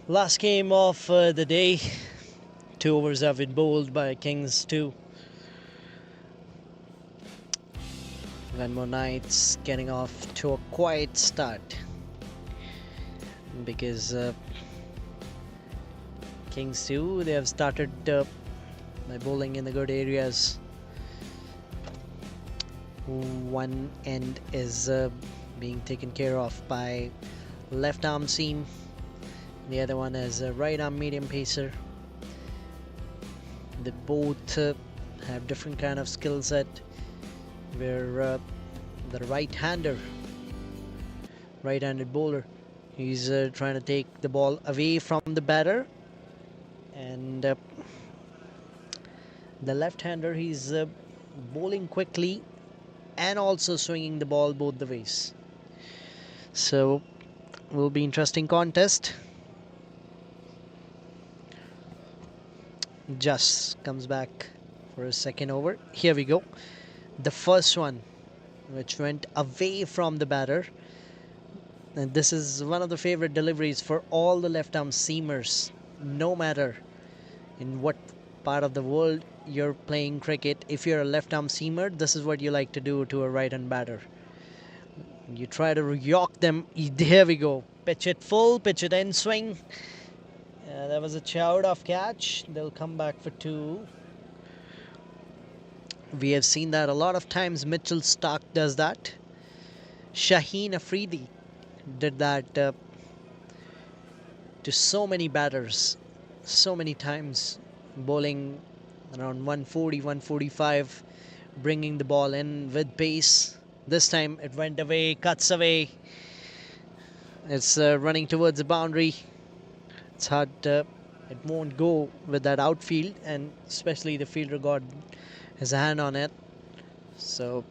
Last game of the day. 2 overs have been bowled by Kings 2. Glenmore Knights getting off to a quiet start because Kings 2, they have started by bowling in the good areas. One end is being taken care of by left arm seam. The other one is a right arm medium pacer. They both have different kind of skill set, where the right-handed bowler, he's trying to take the ball away from the batter, and the left-hander, he's bowling quickly and also swinging the ball both the ways. So will be interesting contest. Just comes back for a second over. Here we go. The first one, which went away from the batter. And this is one of the favorite deliveries for all the left arm seamers. No matter in what part of the world you're playing cricket, if you're a left arm seamer, this is what you like to do to a right hand batter. You try to york them. Here we go. Pitch it full, pitch it in, swing. That was a chowed off catch. They'll come back for 2. We have seen that a lot of times. Mitchell Stark does that. Shaheen Afridi did that to so many batters, so many times, bowling around 140, 145, bringing the ball in with pace. This time it went away, cuts away. It's running towards the boundary. It's hard. It won't go with that outfield, and especially the fielder got his hand on it. So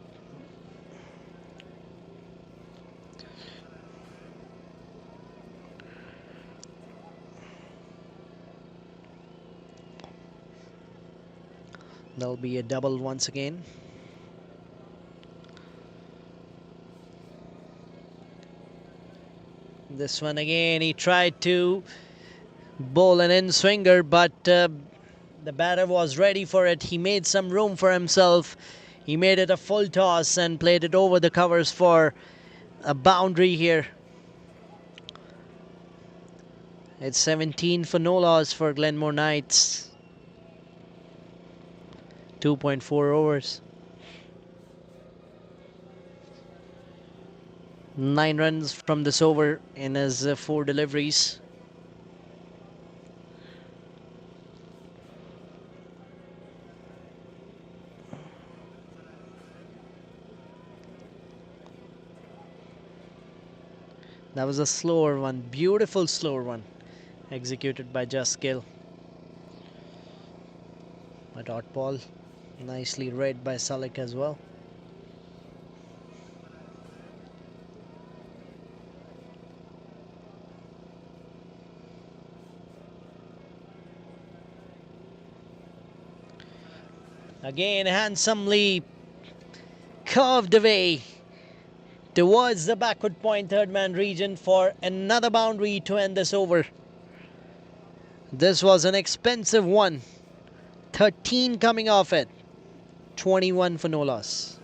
there'll be a double once again. This one again, he tried to bowl an in swinger, but the batter was ready for it. He made some room for himself. He made it a full toss and played it over the covers for a boundary here. It's 17 for no loss for Glenmore Knights. 2.4 overs. 9 runs from this over in his 4 deliveries. That was a slower one, beautiful slower one, executed by Just Gill. A dot ball, nicely read by Salik as well. Again, handsomely curved away towards the backward point, third man region, for another boundary to end this over. This was an expensive one. 13 coming off it. 21 for no loss.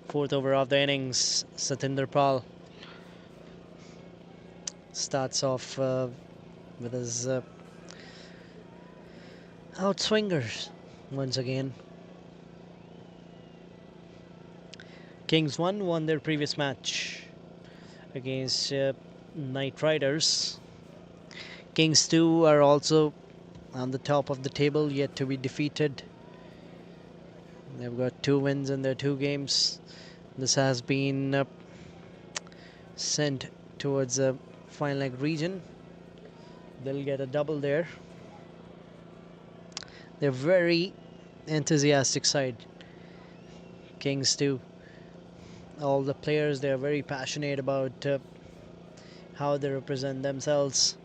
Fourth over of the innings, Satinder Pal starts off with his outswingers once again. Kings won their previous match against Knight Riders. Kings 2 are also on the top of the table, yet to be defeated. They've got 2 wins in their 2 games. This has been sent towards the final leg region. They'll get a double there. They're very enthusiastic side. Kings 2. All the players, they're very passionate about how they represent themselves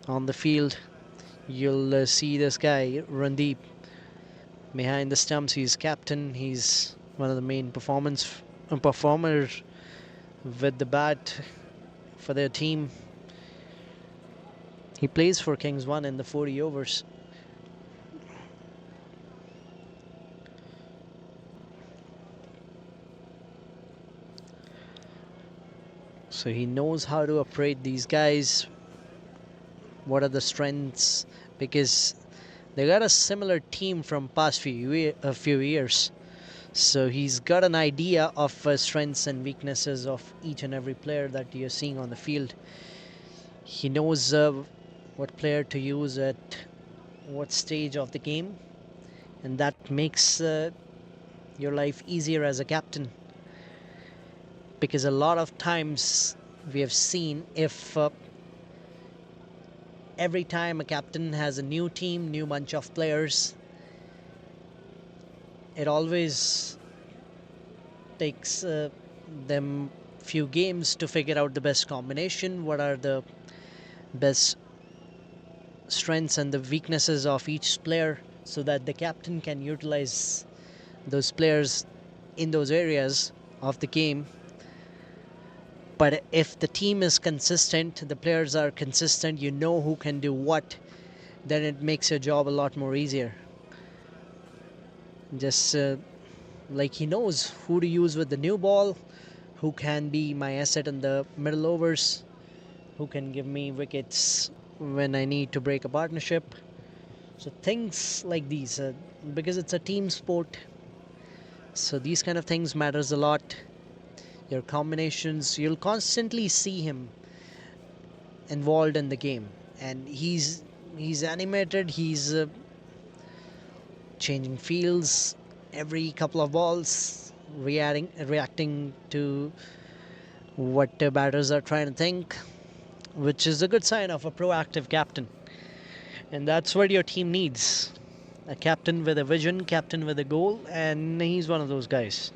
on the field. You'll see this guy, Randeep, behind the stumps. He's captain. He's one of the main performers with the bat for their team. He plays for Kings 1 in the 40 overs. So he knows how to operate these guys. What are the strengths? Because they got a similar team from past few years. So he's got an idea of strengths and weaknesses of each and every player that you're seeing on the field. He knows what player to use at what stage of the game, and that makes your life easier as a captain. Because a lot of times we have seen if every time a captain has a new team, new bunch of players, it always takes them few games to figure out the best combination, what are the best strengths and the weaknesses of each player, so that the captain can utilize those players in those areas of the game. But if the team is consistent, the players are consistent, you know who can do what, then it makes your job a lot more easier. Just like he knows who to use with the new ball, who can be my asset in the middle overs, who can give me wickets when I need to break a partnership. So things like these, because it's a team sport, so these kind of things matters a lot. Your combinations, you'll constantly see him involved in the game, and he's animated. He's changing fields every couple of balls, reacting to what the batters are trying to think, which is a good sign of a proactive captain. And that's what your team needs: a captain with a vision, captain with a goal, and he's one of those guys.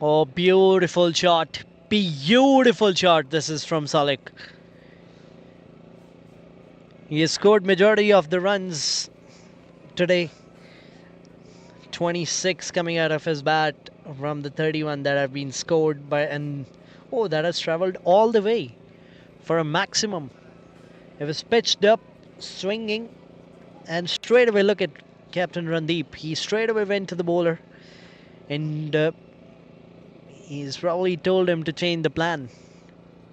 Oh, beautiful shot. Beautiful shot. This is from Salik. He has scored majority of the runs today. 26 coming out of his bat from the 31 that have been scored by, and oh, that has traveled all the way for a maximum. It was pitched up, swinging, and straight away look at Captain Randeep. He straight away went to the bowler, and he's probably told him to change the plan,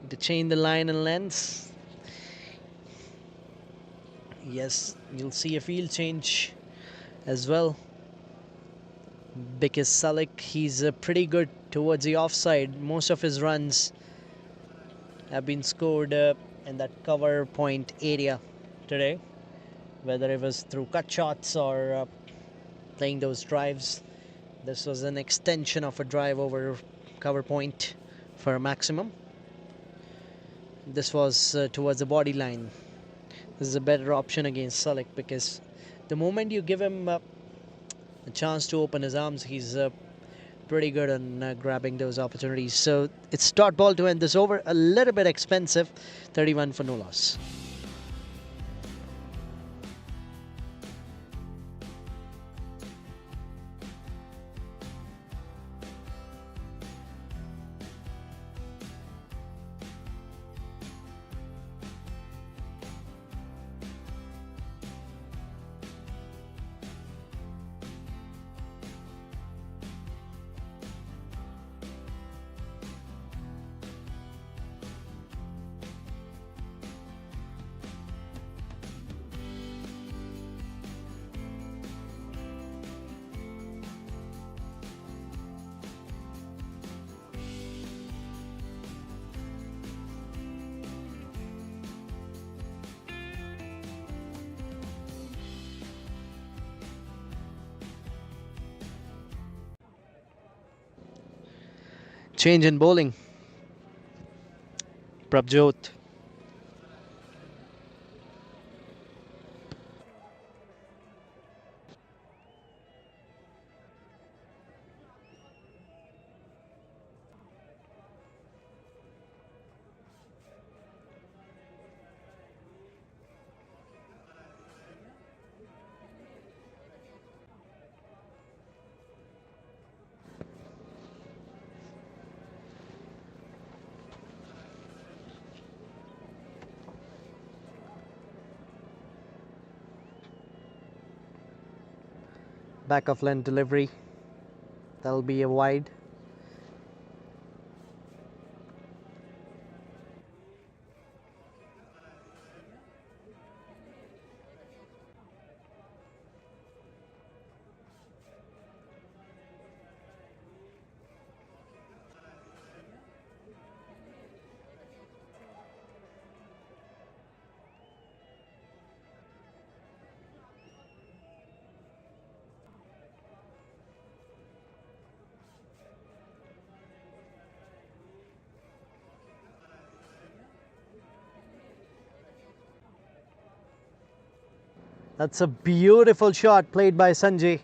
to change the line and lengths. Yes, you'll see a field change as well, because Salik, he's pretty good towards the offside. Most of his runs have been scored in that cover point area today, whether it was through cut shots or playing those drives. This was an extension of a drive over cover point for a maximum. This was towards the body line. This is a better option against Salik, because the moment you give him a chance to open his arms, he's pretty good on grabbing those opportunities. So it's dot ball to end this over. A little bit expensive, 31 for no loss. Change in bowling. Prabjot. Back of length delivery. That'll be a wide. That's a beautiful shot played by Sanjay.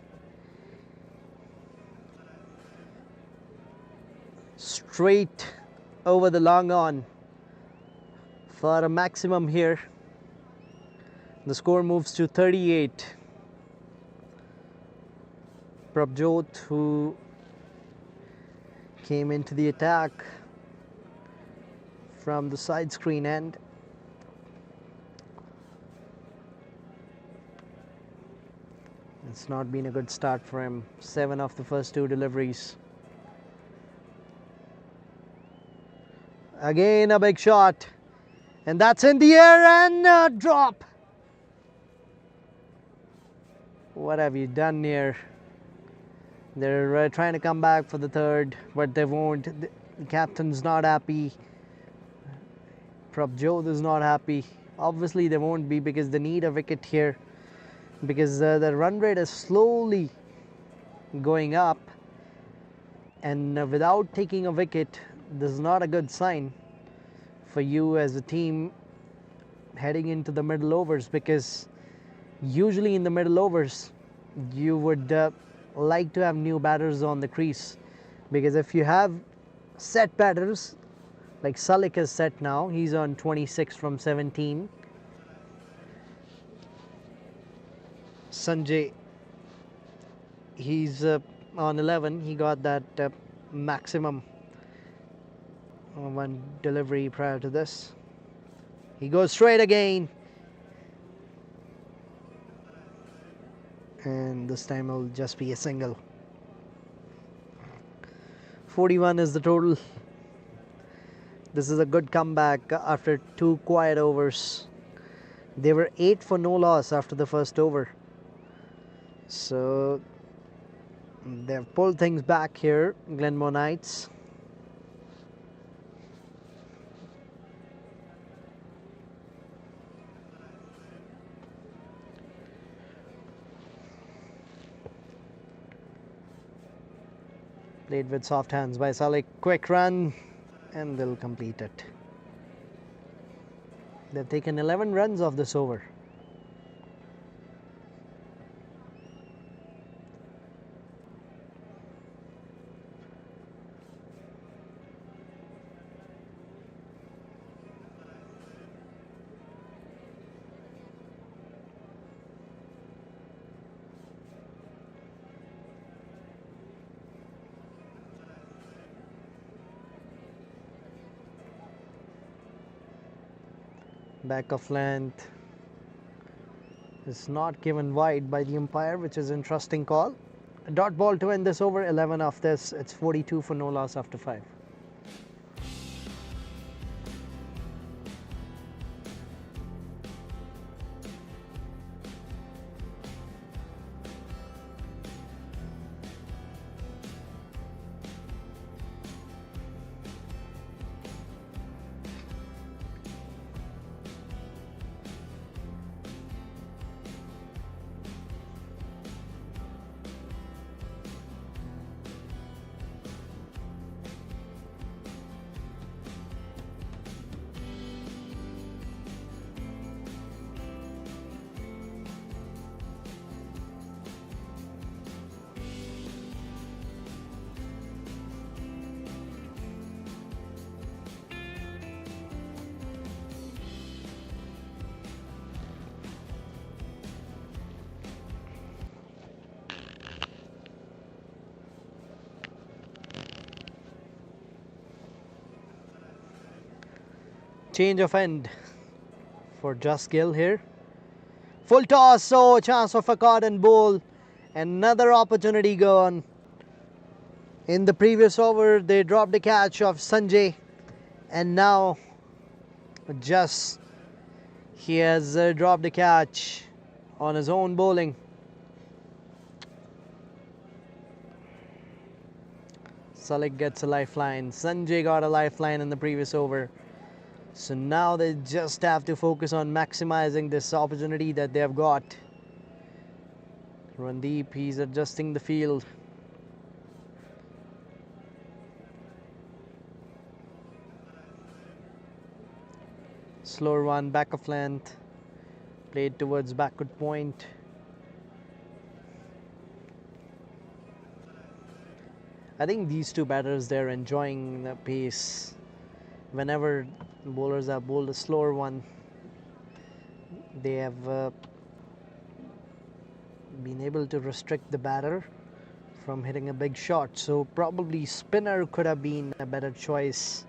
Straight over the long on for a maximum here. The score moves to 38. Prabjot, who came into the attack from the side screen end. It's not been a good start for him. 7 of the first 2 deliveries. Again a big shot. And that's in the air and a drop. What have you done here? They're trying to come back for the third, but they won't. The captain's not happy. Prabjot is not happy. Obviously they won't be, because they need a wicket here, because the run rate is slowly going up, and without taking a wicket, this is not a good sign for you as a team heading into the middle overs, because usually in the middle overs you would like to have new batters on the crease, because if you have set batters like Salik is set now, he's on 26 from 17. Sanjay, he's on 11. He got that maximum one delivery prior to this. He goes straight again, and this time it'll just be a single. 41 is the total. This is a good comeback after 2 quiet overs. They were 8 for no loss after the first over. So they've pulled things back here, Glenmore Knights. Played with soft hands by Salik. Quick run, and they'll complete it. They've taken 11 runs off this over. Back of length is not given wide by the umpire, which is an interesting call. A dot ball to end this over. 11 of this. It's 42 for no loss after 5. Change of end for Just Gill here. Full toss, so chance of a caught and bowl. Another opportunity gone. In the previous over, they dropped a catch of Sanjay, and now just he has dropped a catch on his own bowling. Salik gets a lifeline. Sanjay got a lifeline in the previous over. So now they just have to focus on maximizing this opportunity that they have got. Randeep, he's adjusting the field. Slower one, back of length, played towards backward point. I think these two batters, they're enjoying the pace. Whenever bowlers have bowled a slower one, they have been able to restrict the batter from hitting a big shot. So probably spinner could have been a better choice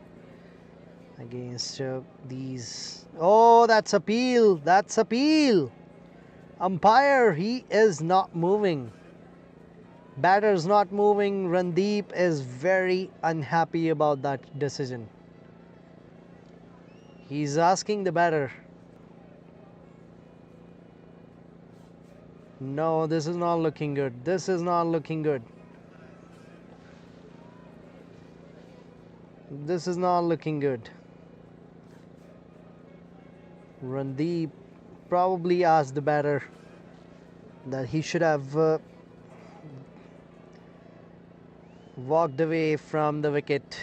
against these. Oh, that's appeal. That's appeal. Umpire, he is not moving. Batter's not moving. Randeep is very unhappy about that decision. He's asking the batter. No, this is not looking good. This is not looking good. This is not looking good. Randeep probably asked the batter that he should have walked away from the wicket,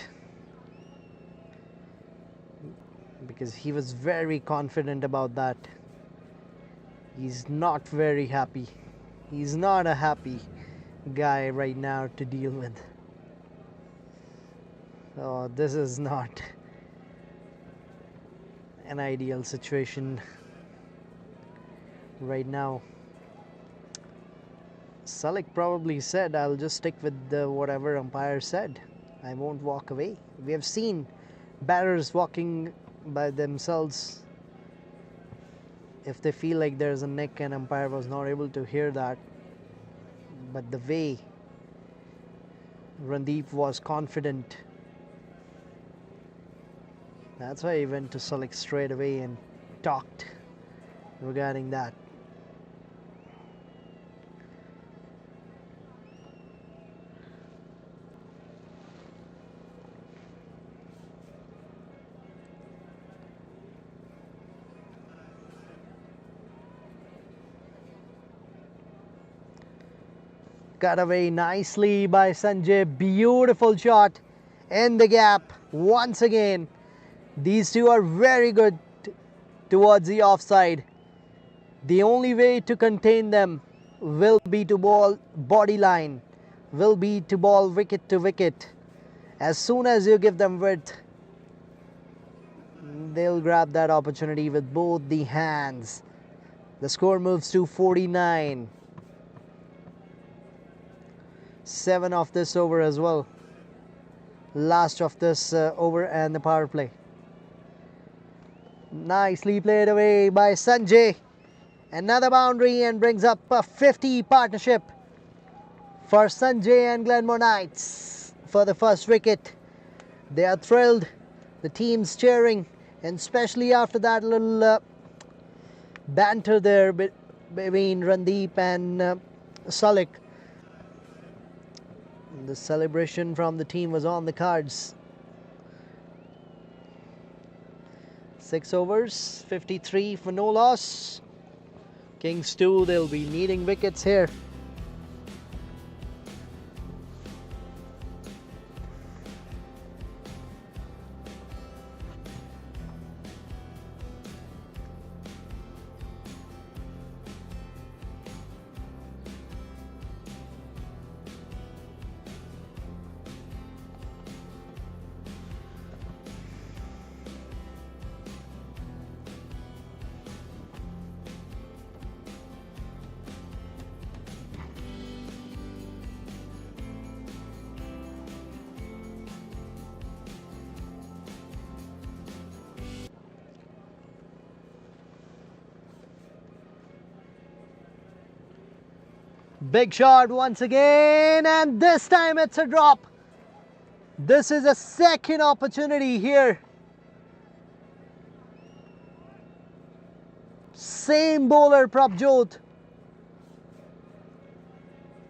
because he was very confident about that. He's not very happy. He's not a happy guy right now to deal with. Oh, this is not an ideal situation right now. Salik probably said, I'll just stick with whatever umpire said. I won't walk away. We have seen batters walking by themselves if they feel like there's a nick, and umpire was not able to hear that. But the way Randeep was confident, that's why he went to Salik straight away and talked regarding that. Cut away nicely by Sanjay. Beautiful shot in the gap once again. These two are very good towards the offside. The only way to contain them will be to ball body line, will be to ball wicket to wicket. As soon as you give them width, they'll grab that opportunity with both the hands. The score moves to 49. 7 of this over as well. Last of this over and the power play. Nicely played away by Sanjay. Another boundary and brings up a 50 partnership for Sanjay and Glenmore Knights for the first wicket. They are thrilled. The team's cheering, and especially after that little banter there between Randeep and Salik. The celebration from the team was on the cards. 6 overs, 53 for no loss. Kings 2, they'll be needing wickets here. Big shot once again, and this time it's a drop. This is a second opportunity here. Same bowler, Prabjot.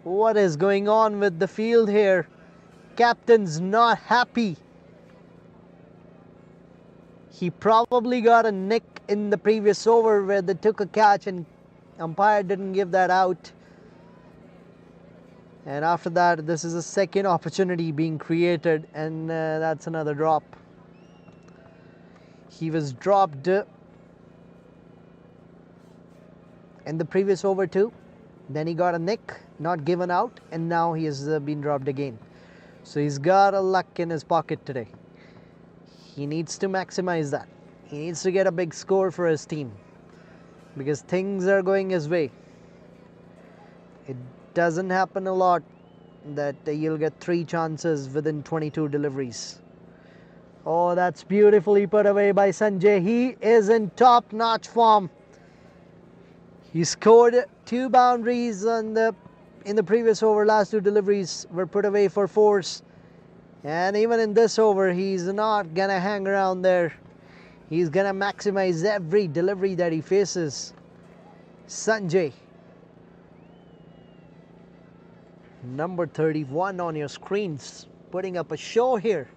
What is going on with the field here? Captain's not happy. He probably got a nick in the previous over where they took a catch and umpire didn't give that out. And after that, this is a second opportunity being created, and that's another drop. He was dropped in the previous over too. Then he got a nick, not given out, and now he has been dropped again. So he's got a luck in his pocket today. He needs to maximize that. He needs to get a big score for his team because things are going his way. It doesn't happen a lot that you'll get 3 chances within 22 deliveries. Oh, that's beautifully put away by Sanjay. He is in top-notch form. He scored 2 boundaries in the previous over. Last 2 deliveries were put away for 4s. And even in this over, he's not going to hang around there. He's going to maximize every delivery that he faces. Sanjay. Number 31 on your screens, putting up a show here.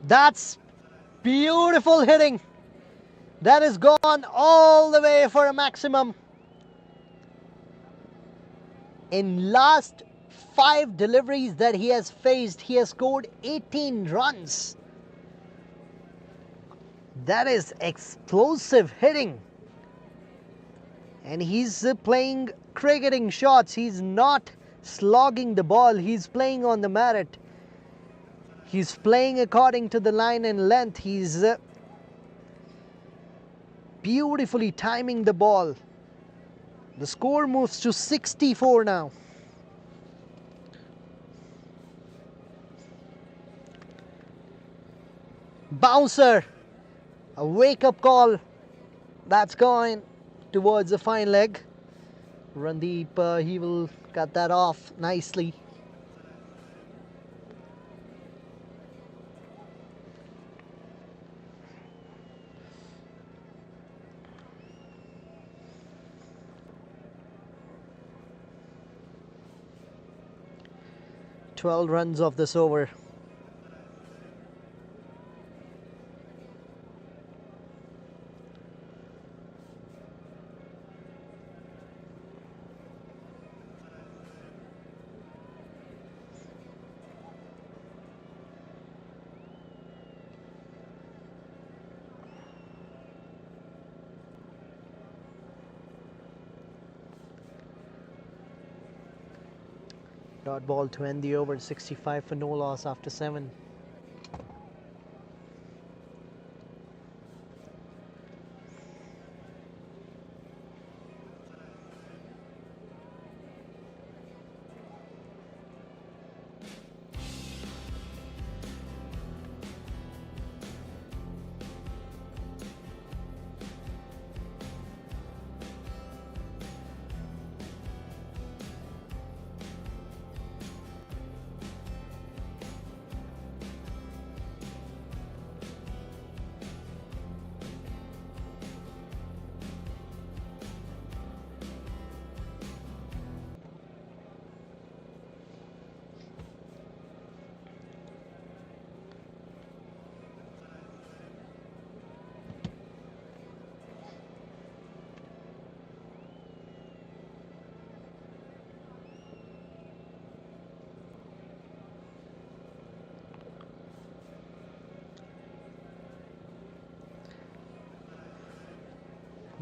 That's beautiful hitting. That has gone all the way for a maximum. In last 5 deliveries that he has faced, he has scored 18 runs. That is explosive hitting. And he's playing cricketing shots. He's not slogging the ball. He's playing on the merit. He's playing according to the line and length. He's beautifully timing the ball. The score moves to 64 now. Bouncer. A wake-up call. That's going towards the fine leg. Randeep, he will cut that off nicely. $12 runs off this over. Dot ball to end the over, 65 for no loss after 7.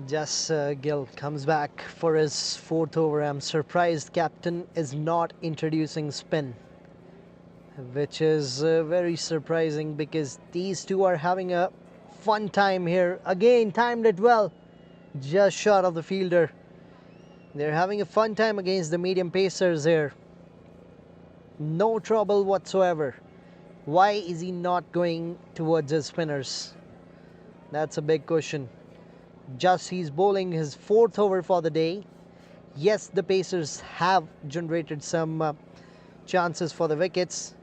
Jas Gill comes back for his 4th over. I'm surprised captain is not introducing spin, which is very surprising because these two are having a fun time here. Again, timed it well, just short of the fielder. They're having a fun time against the medium pacers here. No trouble whatsoever. Why is he not going towards his spinners? That's a big question. Just he's bowling his 4th over for the day. Yes, the pacers have generated some chances for the wickets,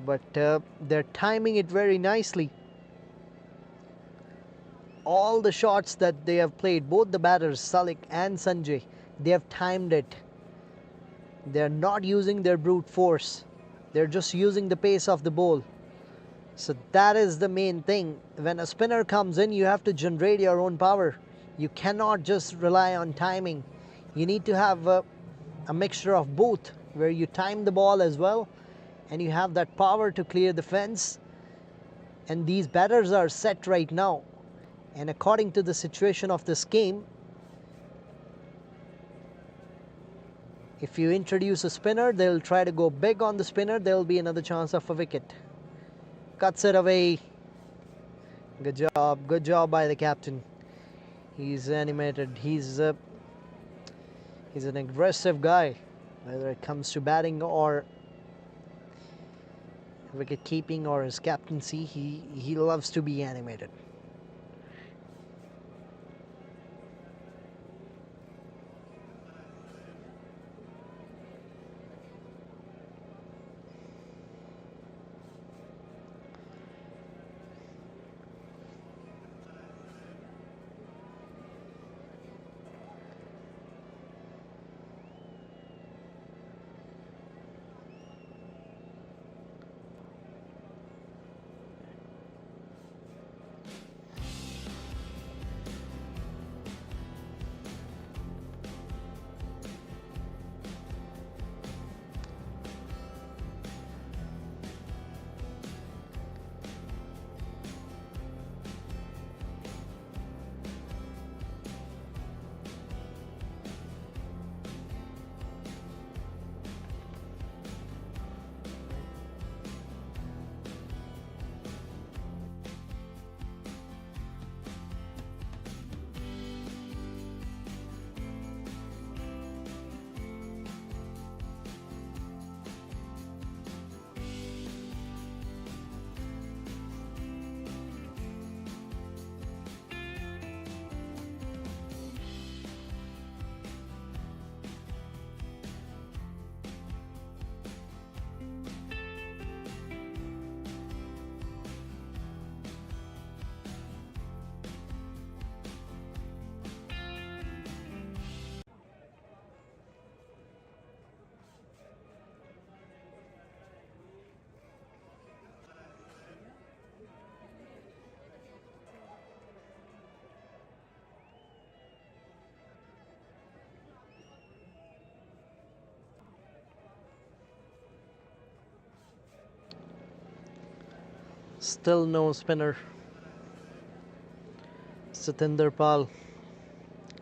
but they're timing it very nicely. All the shots that they have played, both the batters, Salik and Sanjay, they have timed it. They're not using their brute force. They're just using the pace of the ball. So that is the main thing. When a spinner comes in, you have to generate your own power. You cannot just rely on timing. You need to have a mixture of both, where you time the ball as well and you have that power to clear the fence. And these batters are set right now. And according to the situation of this game, if you introduce a spinner, they'll try to go big on the spinner. There will be another chance of a wicket. Cuts it away. Good job by the captain. He's animated. He's an aggressive guy, whether it comes to batting or wicket keeping or his captaincy. He loves to be animated. Still no spinner. Satinder Pal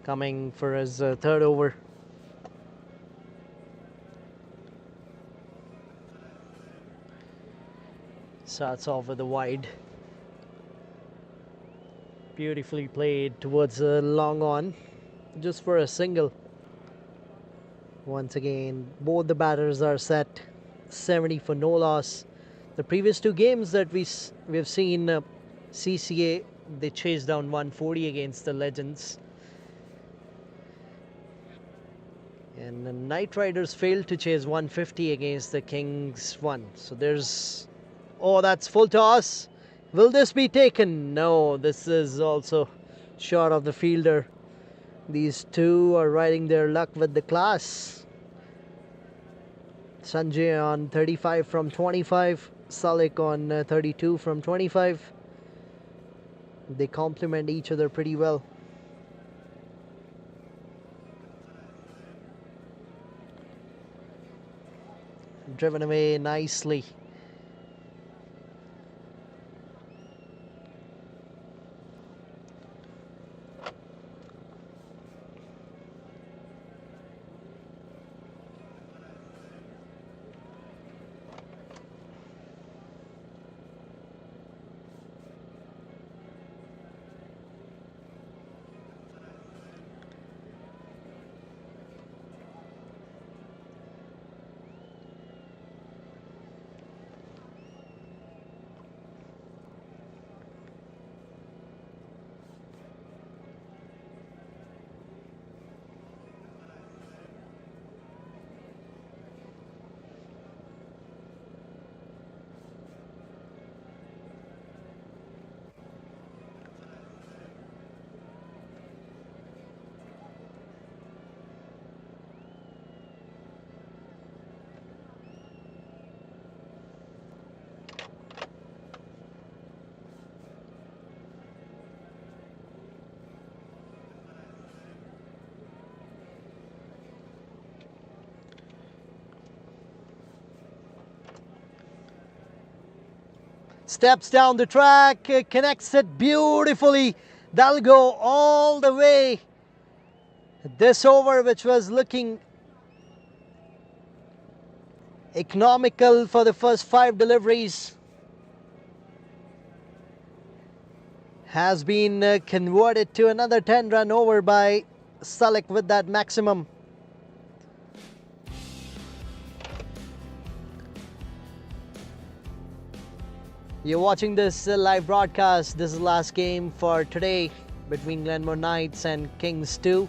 coming for his 3rd over. Starts off with a wide. Beautifully played towards a long on, just for a single. Once again, both the batters are set. 70 for no loss. The previous 2 games that we've seen CCA, they chased down 140 against the Legends. And the Knight Riders failed to chase 150 against the Kings 1. So there's... Oh, that's full toss. Will this be taken? No, this is also short of the fielder. These two are riding their luck with the class. Sanjay on 35 from 25. Salik on 32 from 25. They complement each other pretty well. Driven away nicely. Steps down the track, connects it beautifully. That'll go all the way. This over, which was looking economical for the first 5 deliveries, has been converted to another 10-run over by Sulek with that maximum. You're watching this live broadcast. This is the last game for today between Glenmore Knights and Kings 2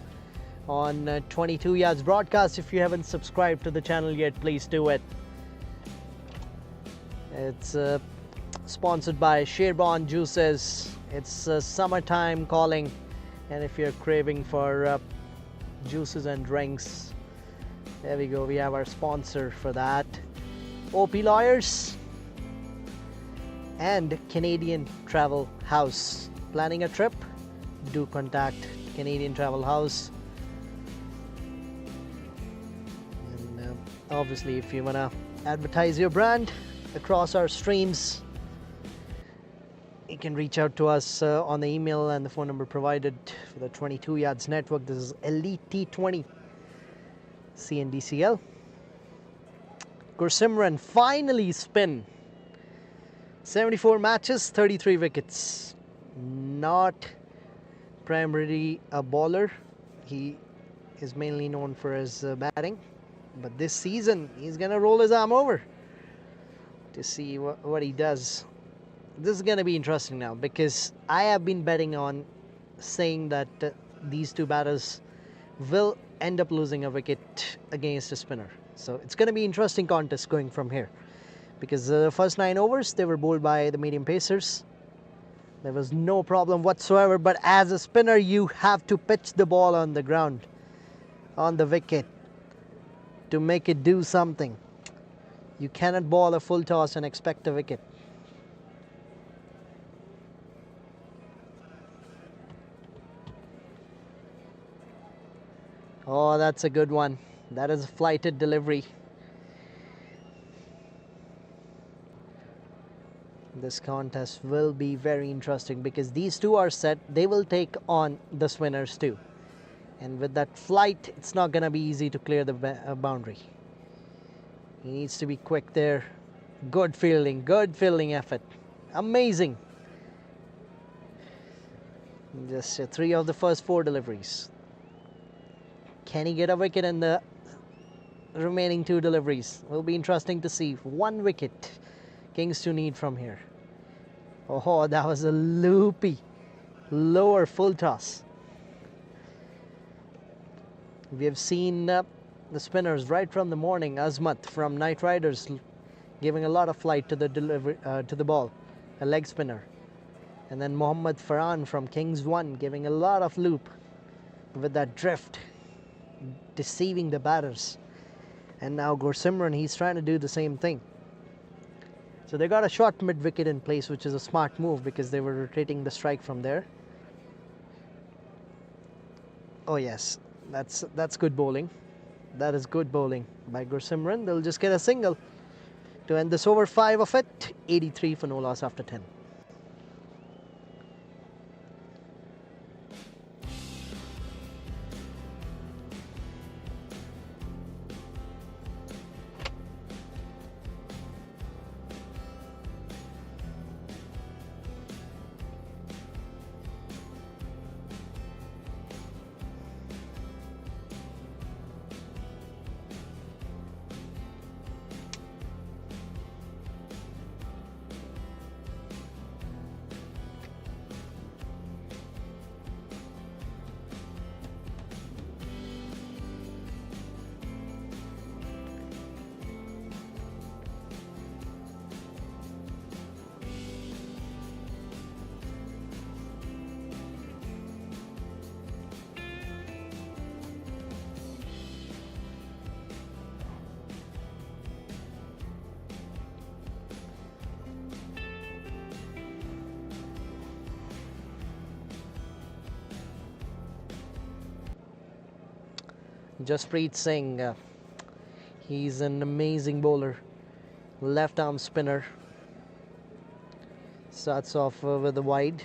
on 22 Yards broadcast. If you haven't subscribed to the channel yet, please do it. It's sponsored by Sherbon Juices. It's summertime calling, and if you're craving for juices and drinks, there we go. We have our sponsor for that, OP Lawyers and Canadian Travel House. Planning a trip? Do contact Canadian Travel House. And obviously, if you want to advertise your brand across our streams, you can reach out to us on the email and the phone number provided for the 22 Yards network. This is Elite T20 C&DCL. Gursimran finally spin. 74 matches, 33 wickets. Not primarily a bowler. He is mainly known for his batting. But this season, he's going to roll his arm over to see what he does. This is going to be interesting now, because I have been betting on saying that these two batters will end up losing a wicket against a spinner. So it's going to be interesting contest going from here, because the first 9 overs they were bowled by the medium pacers. There was no problem whatsoever, but as a spinner you have to pitch the ball on the ground, on the wicket, to make it do something. You cannot bowl a full toss and expect a wicket. Oh, that's a good one. That is a flighted delivery. This contest will be very interesting, because these two are set. They will take on the spinners too. And with that flight, it's not going to be easy to clear the boundary. He needs to be quick there. Good fielding effort. Amazing. Just 3 of the first 4 deliveries. Can he get a wicket in the remaining 2 deliveries? Will be interesting to see. 1 wicket Kings to need from here. Oh, that was a loopy lower full toss. We have seen the spinners right from the morning. Azmat from Knight Riders giving a lot of flight to the delivery to the ball, a leg spinner, and then Mohammad Farhan from Kings 1 giving a lot of loop with that drift, deceiving the batters. And now Gursimran, he's trying to do the same thing. So they got a short mid wicket in place, which is a smart move, because they were rotating the strike from there. Oh yes, that's good bowling. That is good bowling by Gursimran. They'll just get a single to end this over. 5 of it, 83 for no loss after 10. Jaspreet Singh, he's an amazing bowler, left arm spinner. Starts off with the wide.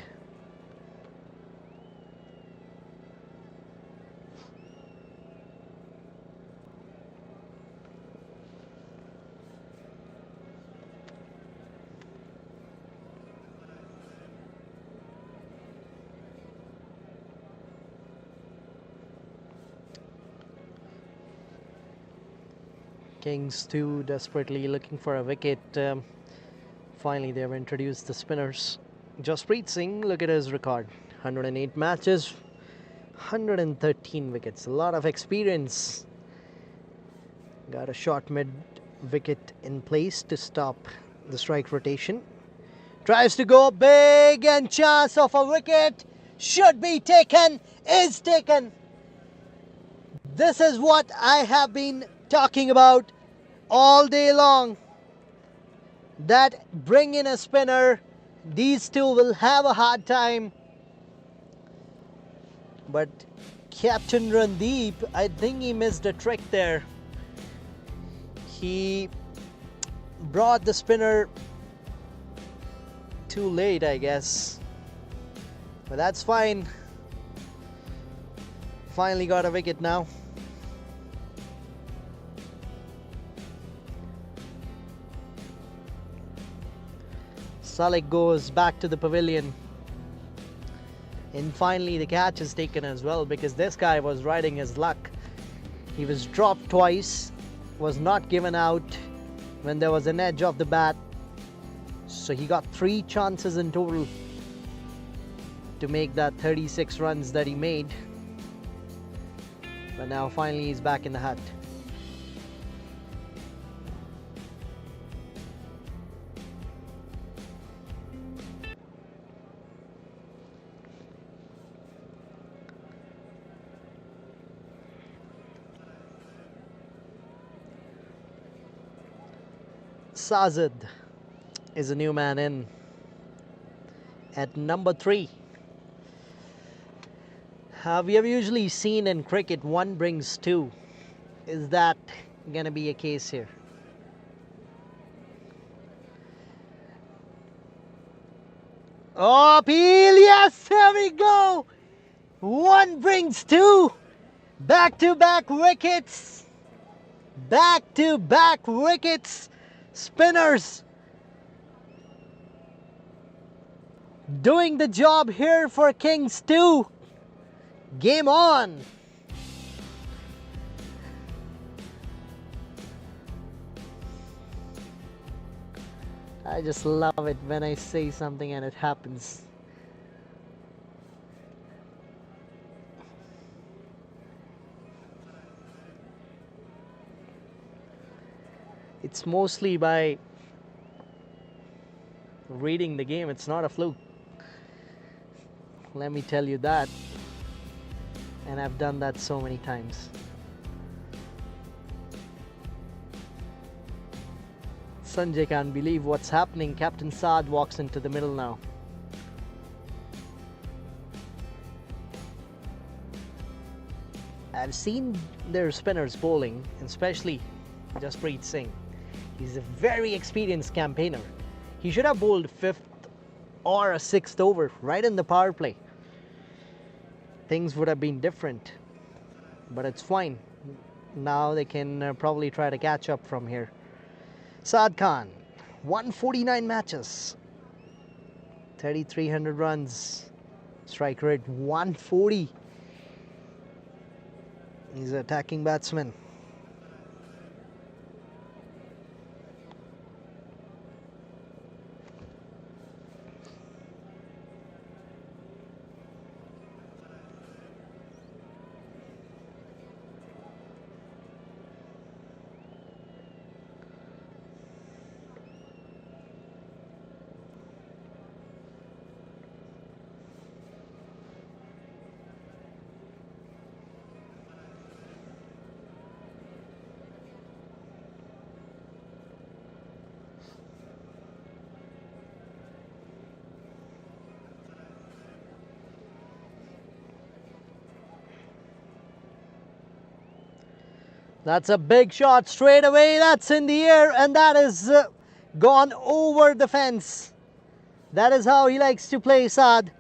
Kings too desperately looking for a wicket. Finally, they have introduced the spinners. Jaspreet Singh, look at his record: 108 matches, 113 wickets. A lot of experience. Got a short mid wicket in place to stop the strike rotation. Tries to go big, and chance of a wicket. Should be taken, is taken. This is what I have been talking about all day long. That bring in a spinner, these two will have a hard time. But Captain Randeep, I think he missed a trick there. He brought the spinner too late, I guess. But that's fine. Finally got a wicket now. Salik goes back to the pavilion. And finally the catch is taken as well, because this guy was riding his luck. He was dropped twice, was not given out when there was an edge of the bat. So he got 3 chances in total to make that 36 runs that he made. But now finally he's back in the hut. Sajid is a new man in at number 3. We have usually seen in cricket 1 brings 2. Is that going to be a case here? Oh, appeal! Yes, here we go! 1 brings 2. Back-to-back wickets. Back-to-back wickets. Spinners doing the job here for Kings 2. Game on. I just love it when I say something and it happens. It's mostly by reading the game. It's not a fluke. Let me tell you that. And I've done that so many times. Sanjay can't believe what's happening. Captain Saad walks into the middle now. I've seen their spinners bowling, especially Jaspreet Singh. He's a very experienced campaigner. He should have bowled 5th or a 6th over right in the power play. Things would have been different, but it's fine. Now they can probably try to catch up from here. Saad Khan, 149 matches, 3,300 runs, strike rate 140. He's an attacking batsman. That's a big shot straight away. That's in the air, and that is gone over the fence. That is how he likes to play, Saad.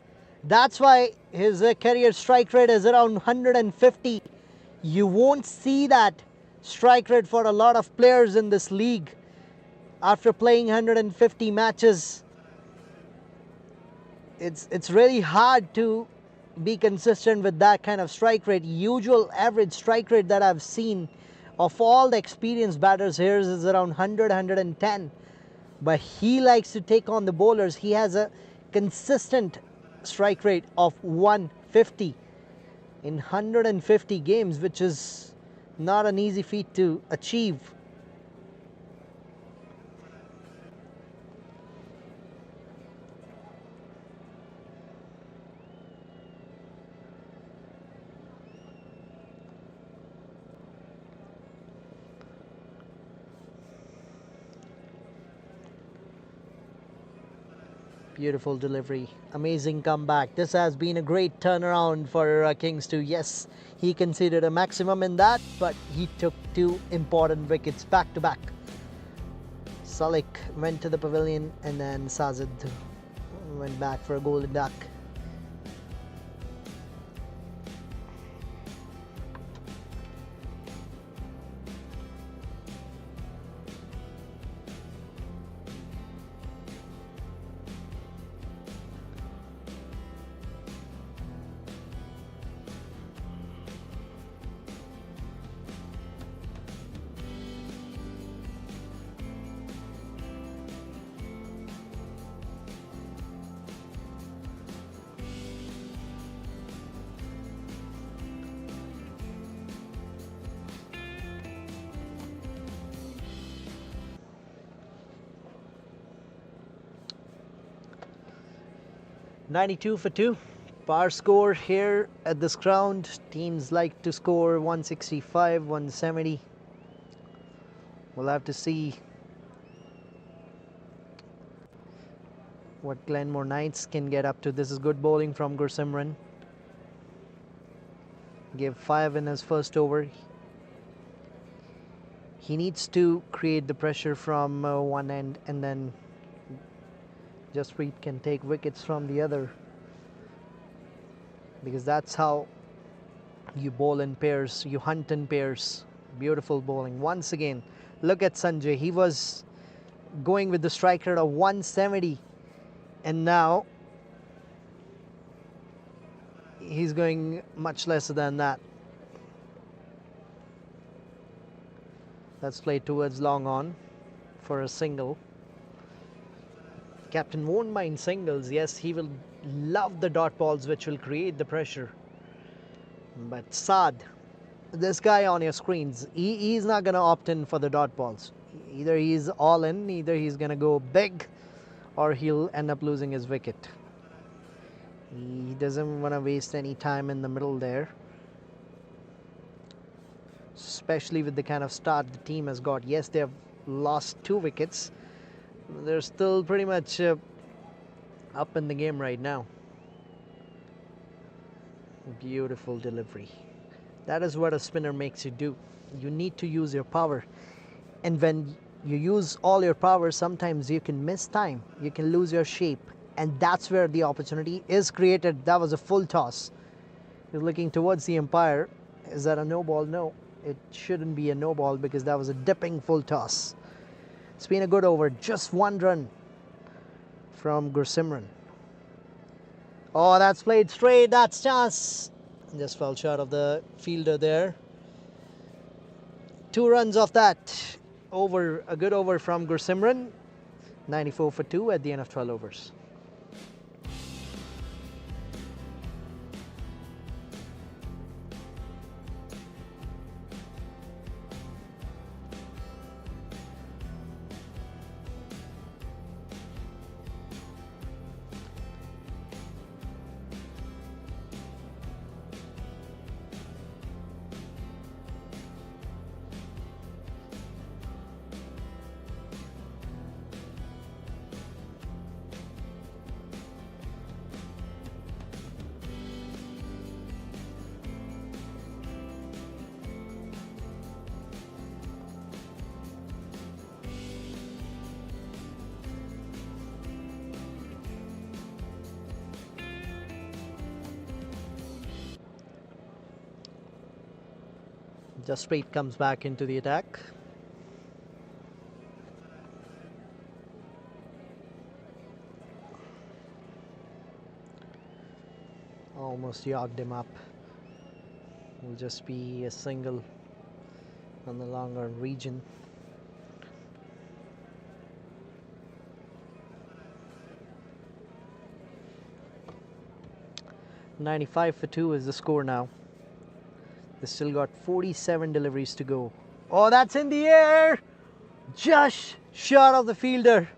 That's why his career strike rate is around 150. You won't see that strike rate for a lot of players in this league. After playing 150 matches, it's really hard to be consistent with that kind of strike rate. Usual average strike rate that I've seen of all the experienced batters here is around 100, 110. But he likes to take on the bowlers. He has a consistent strike rate of 150 in 150 games, which is not an easy feat to achieve. Beautiful delivery. Amazing comeback. This has been a great turnaround for Kings too. Yes, he conceded a maximum in that, but he took two important wickets back to back. Salik went to the pavilion and then Sajid went back for a golden duck. $92 for 2. Par score here at this ground. Teams like to score 165, 170. We'll have to see what Glenmore Knights can get up to. This is good bowling from Gursimran. Gave 5 in his first over. He needs to create the pressure from one end, and then Jaspreet can take wickets from the other, because that's how you bowl in pairs, you hunt in pairs. Beautiful bowling once again. Look at Sanjay. He was going with the strike rate of 170, and now he's going much lesser than that. Let's play towards long on for a single. Captain won't mind singles. Yes, he will love the dot balls which will create the pressure. But Saad, this guy on your screens, he's not going to opt in for the dot balls. Either he's all in, either he's going to go big, or he'll end up losing his wicket. He doesn't want to waste any time in the middle there, especially with the kind of start the team has got. Yes, they have lost 2 wickets. They're still pretty much up in the game right now. Beautiful delivery. That is what a spinner makes you do. You need to use your power. And when you use all your power, sometimes you can miss time. You can lose your shape. And that's where the opportunity is created. That was a full toss. He's looking towards the umpire. Is that a no ball? No, it shouldn't be a no ball because that was a dipping full toss. It's been a good over. Just 1 run from Gursimran. Oh, that's played straight. That's chance. Just fell short of the fielder there. 2 runs off that over. A good over from Gursimran. 94 for 2 at the end of 12 overs. Jasprit comes back into the attack. Almost yogged him up. Will just be a single on the longer region. $95 for 2 is the score now. They still got 47 deliveries to go. Oh, that's in the air! Just short of the fielder.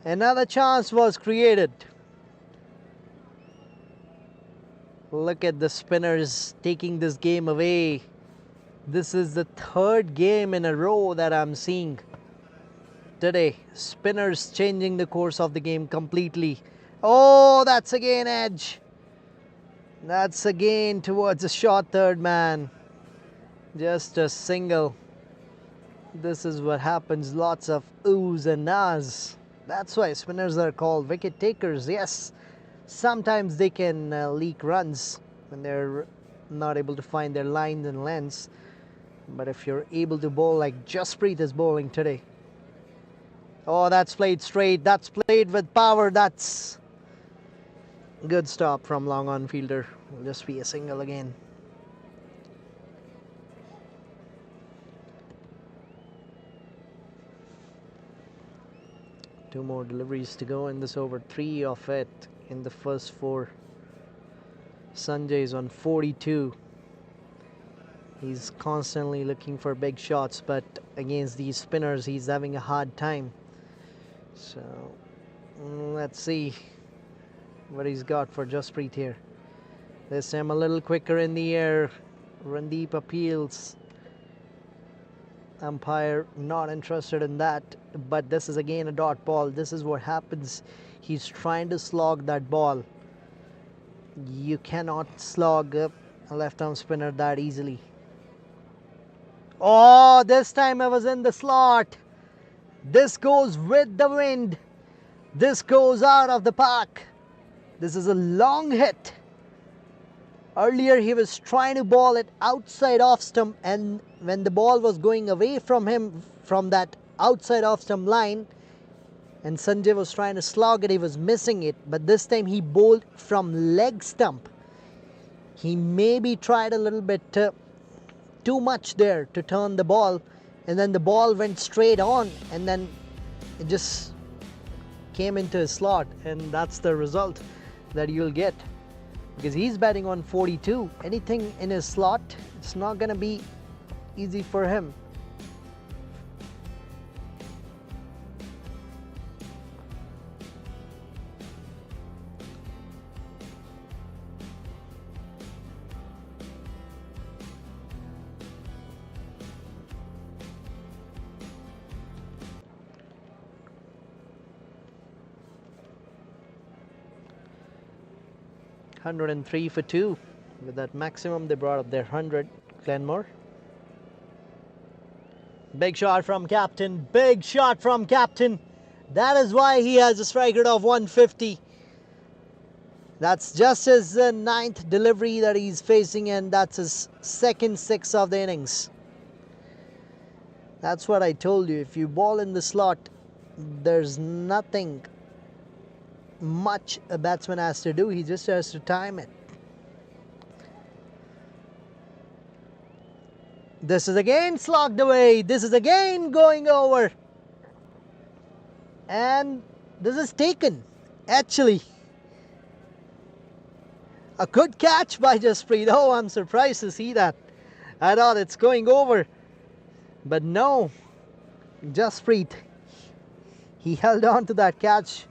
Another chance was created. Look at the spinners taking this game away. This is the third game in a row that I'm seeing today. Spinners changing the course of the game completely. Oh, that's again edge. That's again towards the short third man. Just a single. This is what happens. Lots of oohs and ahs. That's why spinners are called wicket takers. Yes, sometimes they can leak runs when they're not able to find their lines and lengths. But if you're able to bowl like Jasprit is bowling today. Oh, that's played straight. That's played with power. That's good stop from long on fielder. Will just be a single again. Two more deliveries to go in this over. 3 of it in the first 4. Sanjay's on 42. He's constantly looking for big shots, but against these spinners he's having a hard time. So let's see what he's got for Jasprit here. This time a little quicker in the air. Randeep appeals. Umpire not interested in that, but this is again a dot ball. This is what happens. He's trying to slog that ball. You cannot slog a left arm spinner that easily. Oh, this time I was in the slot. This goes with the wind. This goes out of the park. This is a long hit. Earlier he was trying to ball it outside off stump, and when the ball was going away from him from that outside off stump line and Sanjay was trying to slog it, he was missing it. But this time he bowled from leg stump. He maybe tried a little bit too much there to turn the ball, and then the ball went straight on and then it just came into his slot, and that's the result that you'll get. Because he's batting on 42. Anything in his slot, it's not going to be easy for him. $103 for 2. With that maximum, they brought up their 100. Glenmore. Big shot from captain. Big shot from captain. That is why he has a strike rate of 150. That's just his 9th delivery that he's facing, and that's his second 6 of the innings. That's what I told you. If you ball in the slot, there's nothing much a batsman has to do. He just has to time it. This is again slogged away. This is again going over, and this is taken. Actually, a good catch by Jasprit. Oh, I'm surprised to see that. I thought it's going over, but no. Jasprit, he held on to that catch,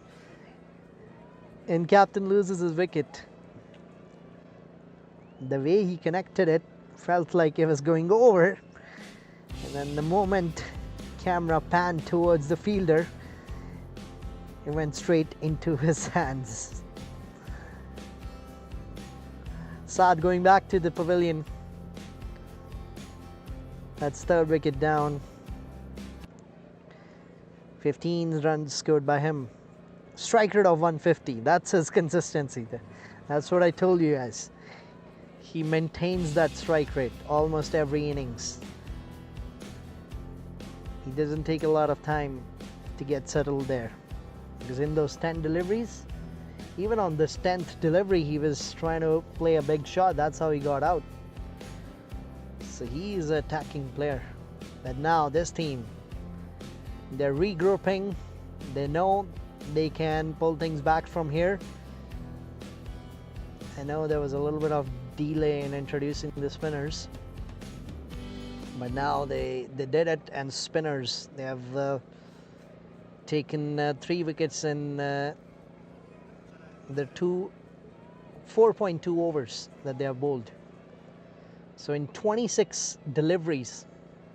and captain loses his wicket. The way he connected it felt like it was going over, and then the moment camera panned towards the fielder, it went straight into his hands. Saad going back to the pavilion. That's 3rd wicket down. 15 runs scored by him. Strike rate of 150. That's his consistency. That's what I told you guys. He maintains that strike rate almost every innings. He doesn't take a lot of time to get settled there, because in those 10 deliveries, even on this 10th delivery, he was trying to play a big shot. That's how he got out. So he's an attacking player. But now this team, they're regrouping. They know they can pull things back from here. I know there was a little bit of delay in introducing the spinners, but now they did it, and spinners, they have taken 3 wickets in the 4.2 overs that they have bowled. So in 26 deliveries,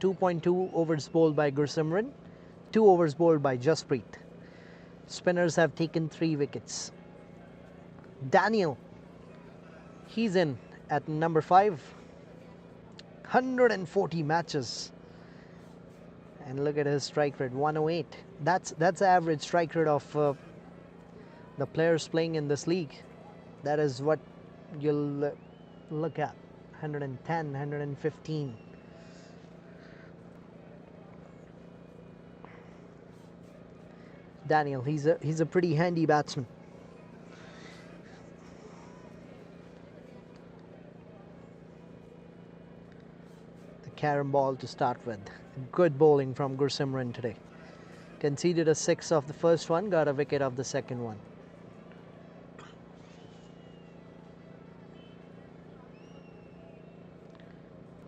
2.2 overs bowled by Gursimran, 2 overs bowled by Jasprit. Spinners have taken 3 wickets. Daniel, he's in at number 5. 140 matches. And look at his strike rate, 108. That's the average strike rate of the players playing in this league. That is what you'll look at. 110, 115. Daniel, he's a pretty handy batsman. The carom ball to start with. Good bowling from Gursimran today. Conceded a 6 of the first one, got a wicket of the second one.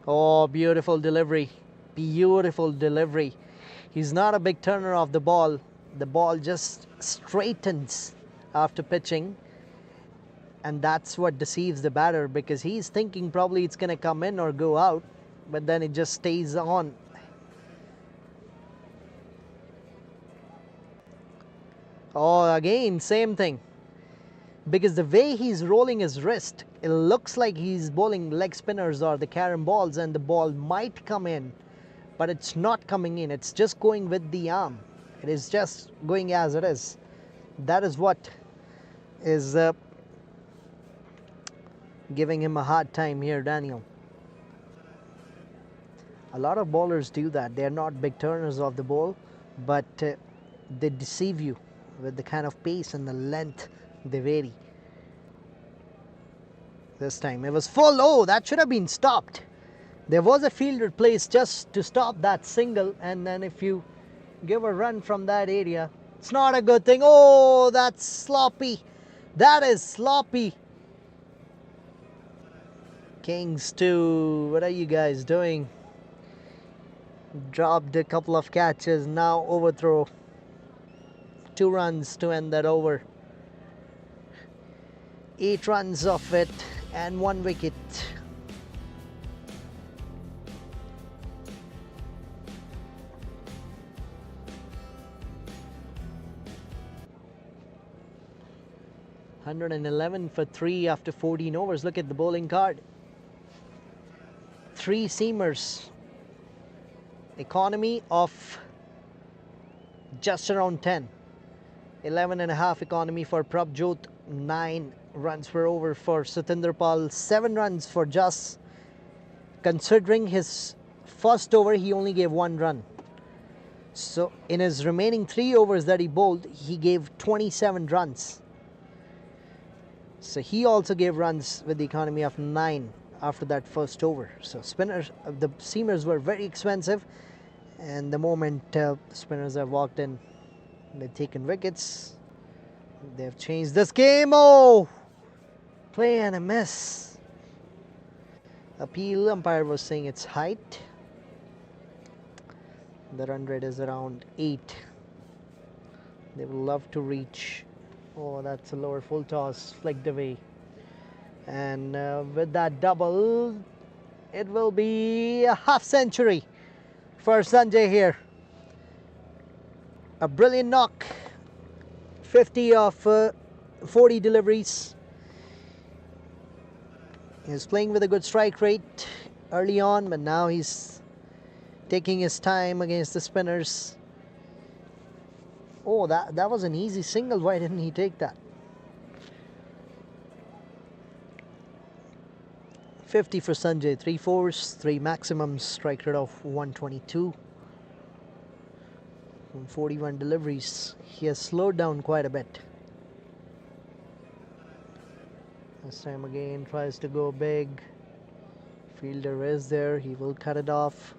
Oh, beautiful delivery. Beautiful delivery. He's not a big turner of the ball. The ball just straightens after pitching. And that's what deceives the batter, because he's thinking probably it's going to come in or go out. But then it just stays on. Oh, again, same thing. Because the way he's rolling his wrist, it looks like he's bowling leg spinners or the carom balls, and the ball might come in, but it's not coming in. It's just going with the arm. It is just going as it is. That is what is giving him a hard time here, Daniel. A lot of bowlers do that. They're not big turners of the ball, but they deceive you with the kind of pace and the length they vary. This time it was full. Oh, that should have been stopped. There was a fielder placed just to stop that single, and then if you give a run from that area, it's not a good thing. Oh, that's sloppy. That is sloppy. Kings 2, what are you guys doing? Dropped a couple of catches, now overthrow. 2 runs to end that over. 8 runs of it and 1 wicket. $111 for 3 after 14 overs. Look at the bowling card. 3 seamers. Economy of just around 10. 11.5 economy for Prabjot. 9 runs per over for Satinder Pal. 7 runs for Jas. Considering his first over, he only gave 1 run. So in his remaining 3 overs that he bowled, he gave 27 runs. So he also gave runs with the economy of 9 after that first over. So spinners, the seamers were very expensive, and the moment the spinners have walked in, they've taken wickets. They've changed this game. Oh, play and a miss. Appeal umpire was saying it's height. The run rate is around 8. They would love to reach. Oh, that's a lower full toss, flicked away. And with that double, it will be a half century for Sanjay here. A brilliant knock. 50 of 40 deliveries. He's playing with a good strike rate early on, but now he's taking his time against the spinners. Oh, that was an easy single. Why didn't he take that? 350 for Sanjay, 3 fours, 3 maximums, strike rate of 122. From 41 deliveries, he has slowed down quite a bit. This time again tries to go big. Fielder is there, he will cut it off.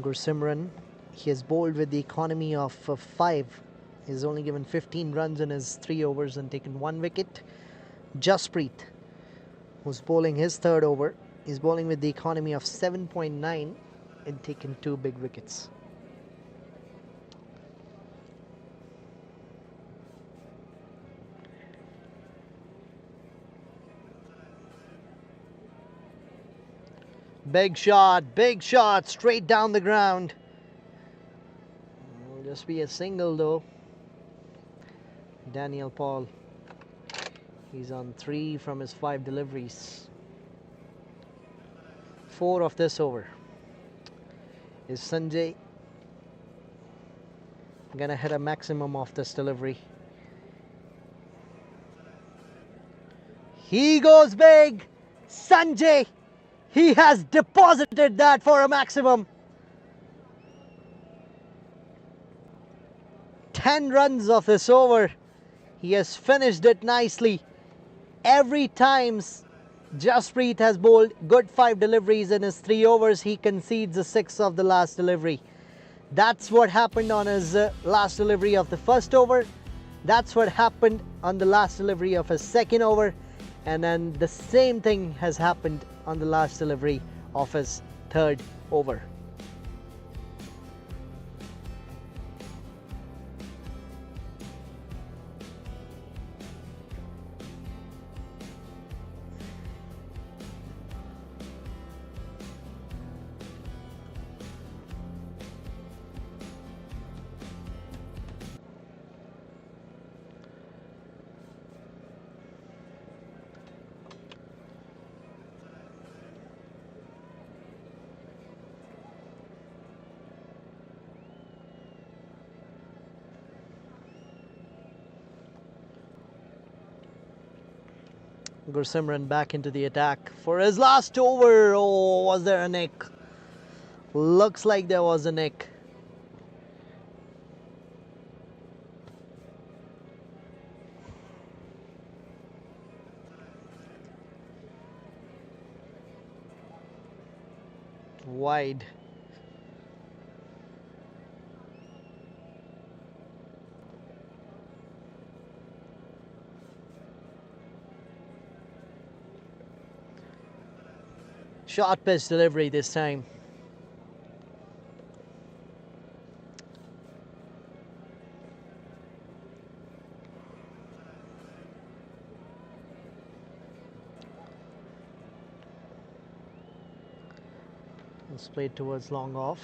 Gursimran, he has bowled with the economy of 5. He's only given 15 runs in his 3 overs and taken 1 wicket. Jasprit, who's bowling his 3rd over, is bowling with the economy of 7.9 and taken 2 big wickets. Big shot, straight down the ground. Will just be a single though. Daniel Paul, he's on 3 from his 5 deliveries. 4 of this over. Is Sanjay gonna hit a maximum of this delivery? He goes big. Sanjay, he has deposited that for a maximum. 10 runs of this over. He has finished it nicely. Every time Jasprit has bowled good 5 deliveries in his 3 overs, he concedes a 6 of the last delivery. That's what happened on his last delivery of the 1st over. That's what happened on the last delivery of his 2nd over. And then the same thing has happened on the last delivery of his 3rd over. Gursimran back into the attack for his last over. Oh, was there a nick? Looks like there was a nick. Wide. Short pitch delivery this time. It's played towards long off.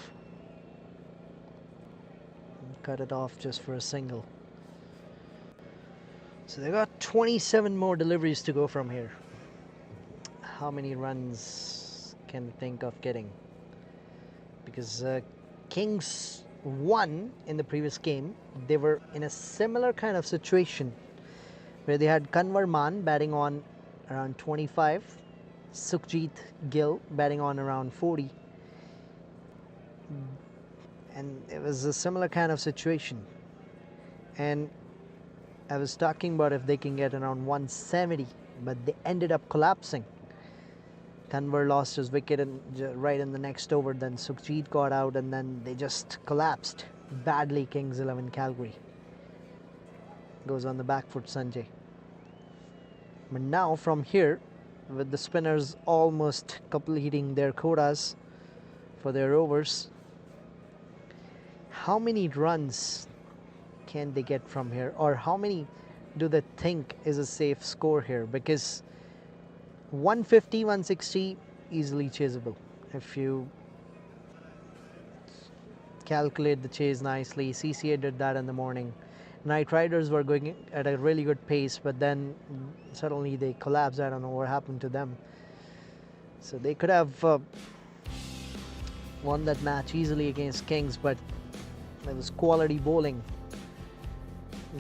And cut it off just for a single. So they got 27 more deliveries to go from here. How many runs can think of getting? Because Kings won in the previous game. They were in a similar kind of situation where they had Glenmore batting on around 25, Sukhjit Gill batting on around 40, and it was a similar kind of situation. And I was talking about if they can get around 170, but they ended up collapsing. Glenmore lost his wicket right in the next over, then Sukhjit got out, and then they just collapsed badly. Kings 11 Calgary goes on the back foot, Sanjay. But now from here, with the spinners almost completing their quotas for their overs, how many runs can they get from here, or how many do they think is a safe score here? Because 150, 160 easily chaseable if you calculate the chase nicely. CCA did that in the morning. Knight Riders were going at a really good pace, but then suddenly they collapsed. I don't know what happened to them. So they could have won that match easily against Kings, but it was quality bowling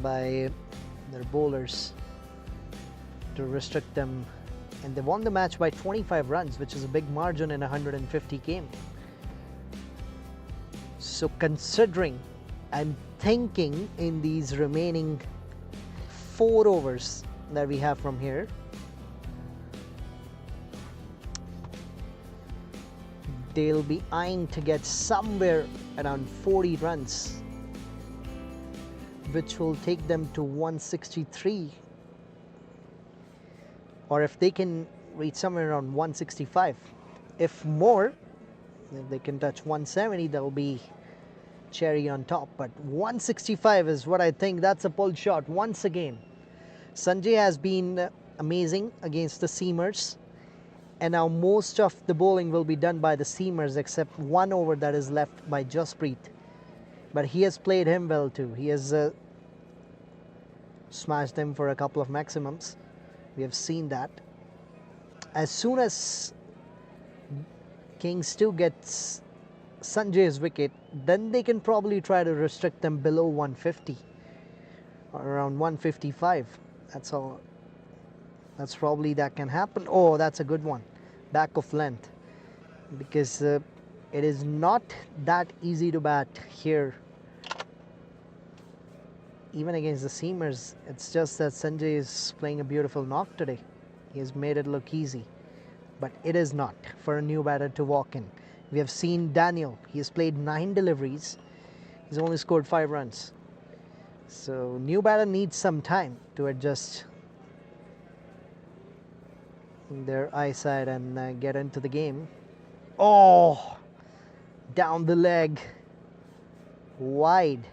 by their bowlers to restrict them, and they won the match by 25 runs, which is a big margin in a 150 game. So considering, I'm thinking in these remaining 4 overs that we have from here, they'll be eyeing to get somewhere around 40 runs, which will take them to 163, or if they can reach somewhere around 165. If more, if they can touch 170, that'll be cherry on top. But 165 is what I think. That's a pull shot once again. Sanjay has been amazing against the seamers, and now most of the bowling will be done by the seamers except 1 over that is left by Jasprit. But he has played him well too. He has smashed him for a couple of maximums. We have seen that. As soon as Kings 2 gets Sanjay's wicket, then they can probably try to restrict them below 150 or around 155. That's all. That's probably that can happen. Oh, that's a good one. Back of length, because it is not that easy to bat here. Even against the seamers, it's just that Sanjay is playing a beautiful knock today. He has made it look easy, but it is not for a new batter to walk in. We have seen Daniel. He has played 9 deliveries. He's only scored 5 runs. So new batter needs some time to adjust their eyesight and get into the game. Oh, down the leg, wide.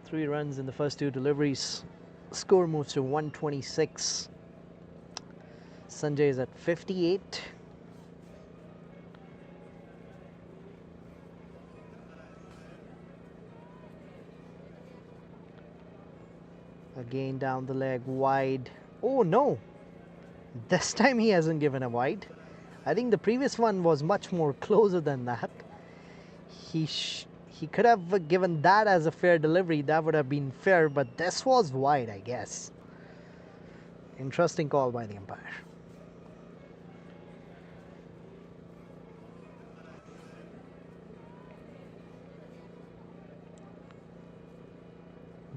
Three runs in the first 2 deliveries. Score moves to 126. Sanjay is at 58. Again down the leg, wide. Oh no! This time he hasn't given a wide. I think the previous one was much more closer than that. He could have given that as a fair delivery. That would have been fair, but this was wide, I guess. Interesting call by the umpire.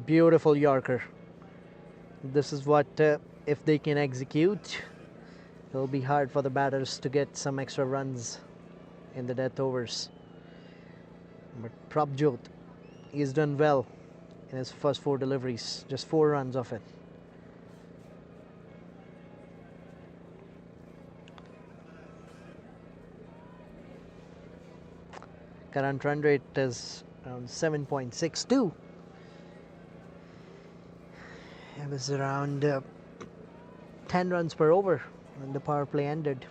Beautiful Yorker. This is what, if they can execute, it'll be hard for the batters to get some extra runs in the death overs. But Prabjot, he's done well in his first 4 deliveries, just 4 runs of it. Current run rate is around 7.62. It was around 10 runs per over when the power play ended.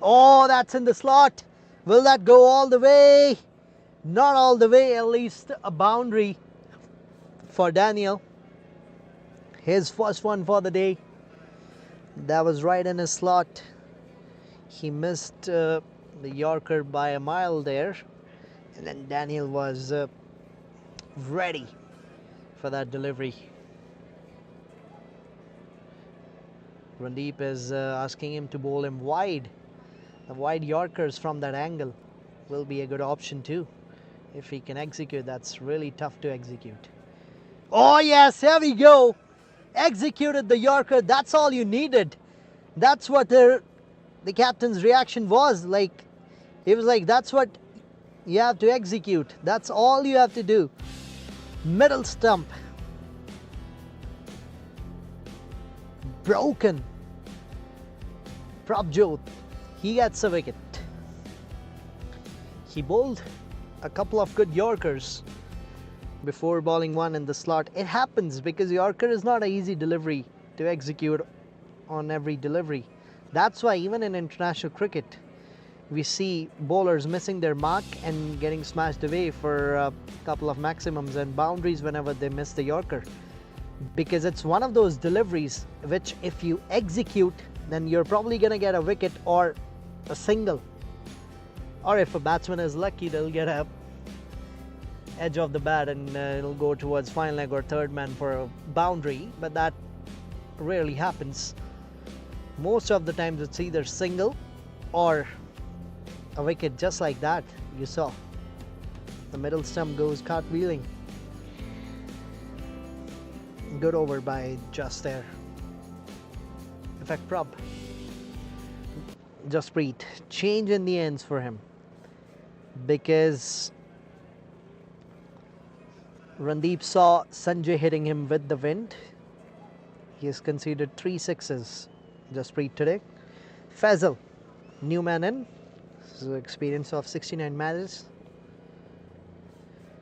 Oh, that's in the slot. Will that go all the way? Not all the way, at least a boundary for Daniel. His first one for the day. That was right in his slot. He missed the Yorker by a mile there. And then Daniel was ready for that delivery. Randeep is asking him to bowl him wide. The wide Yorkers from that angle will be a good option too. If he can execute, that's really tough to execute. Oh yes, here we go. Executed the Yorker. That's all you needed. That's what the captain's reaction was. Like, he was like, that's what you have to execute. That's all you have to do. Middle stump. Broken. Prabjot, he gets a wicket. He bowled a couple of good Yorkers before bowling one in the slot. It happens because Yorker is not an easy delivery to execute on every delivery. That's why even in international cricket, we see bowlers missing their mark and getting smashed away for a couple of maximums and boundaries whenever they miss the Yorker. Because it's one of those deliveries which if you execute, then you're probably going to get a wicket or a single. Or if a batsman is lucky, they'll get a edge of the bat and it'll go towards fine leg or third man for a boundary, but that rarely happens. Most of the times it's either single or a wicket, just like that you saw. The middle stump goes cartwheeling. Good over by Just there. Effect prop. Jasprit. Change in the ends for him, because Randeep saw Sanjay hitting him with the wind. He has conceded 3 sixes. Jasprit today. Faisal, new man in. This is experience of 69 matches.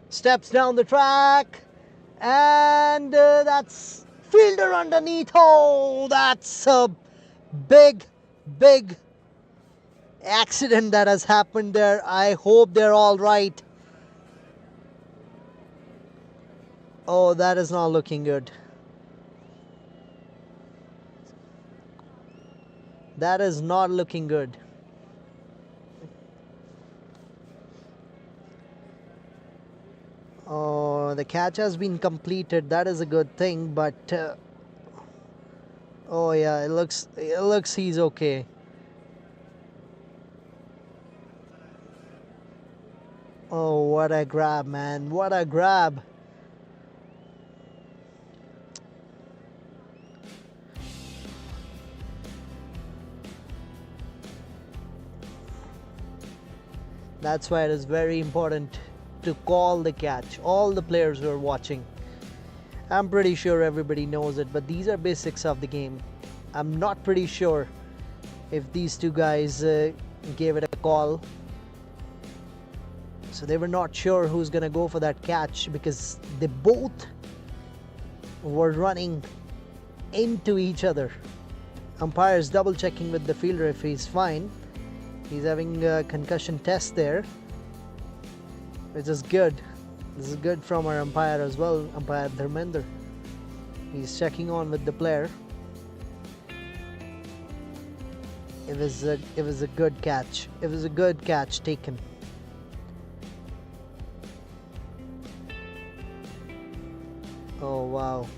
Steps down the track, and that's fielder underneath. Oh, that's a big accident that has happened there. I hope they're all right. Oh, that is not looking good. That is not looking good. Oh, the catch has been completed. That is a good thing, but oh yeah, it looks he's okay. Oh, what a grab, man. What a grab. That's why it is very important to call the catch. All the players who are watching, I'm pretty sure everybody knows it, but these are basics of the game. I'm not pretty sure if these two guys gave it a call. So they were not sure who's gonna go for that catch, because they both were running into each other. Umpire's double checking with the fielder if he's fine. He's having a concussion test there, which is good. This is good from our umpire as well, umpire Dharmender. He's checking on with the player. It was a good catch. It was a good catch taken. Oh wow,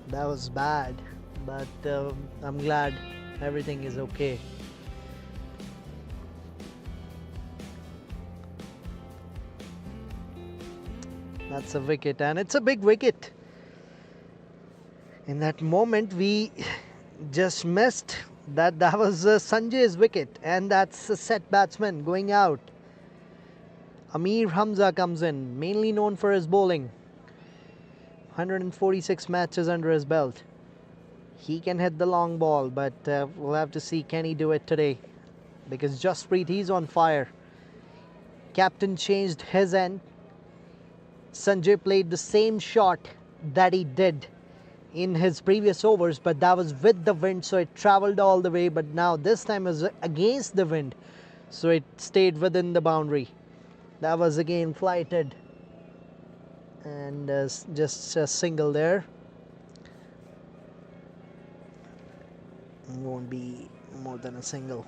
that was bad, but I'm glad everything is okay. That's a wicket, and it's a big wicket. In that moment we just missed that was Sanjay's wicket, and that's a set batsman going out. Amir Hamza comes in, mainly known for his bowling. 146 matches under his belt. He can hit the long ball, but we'll have to see, can he do it today? Because Jasprit, he's on fire. Captain changed his end. Sanjay played the same shot that he did in his previous overs, but that was with the wind, so it traveled all the way. But now this time was against the wind, so it stayed within the boundary. That was again flighted, and just a single there. Won't be more than a single.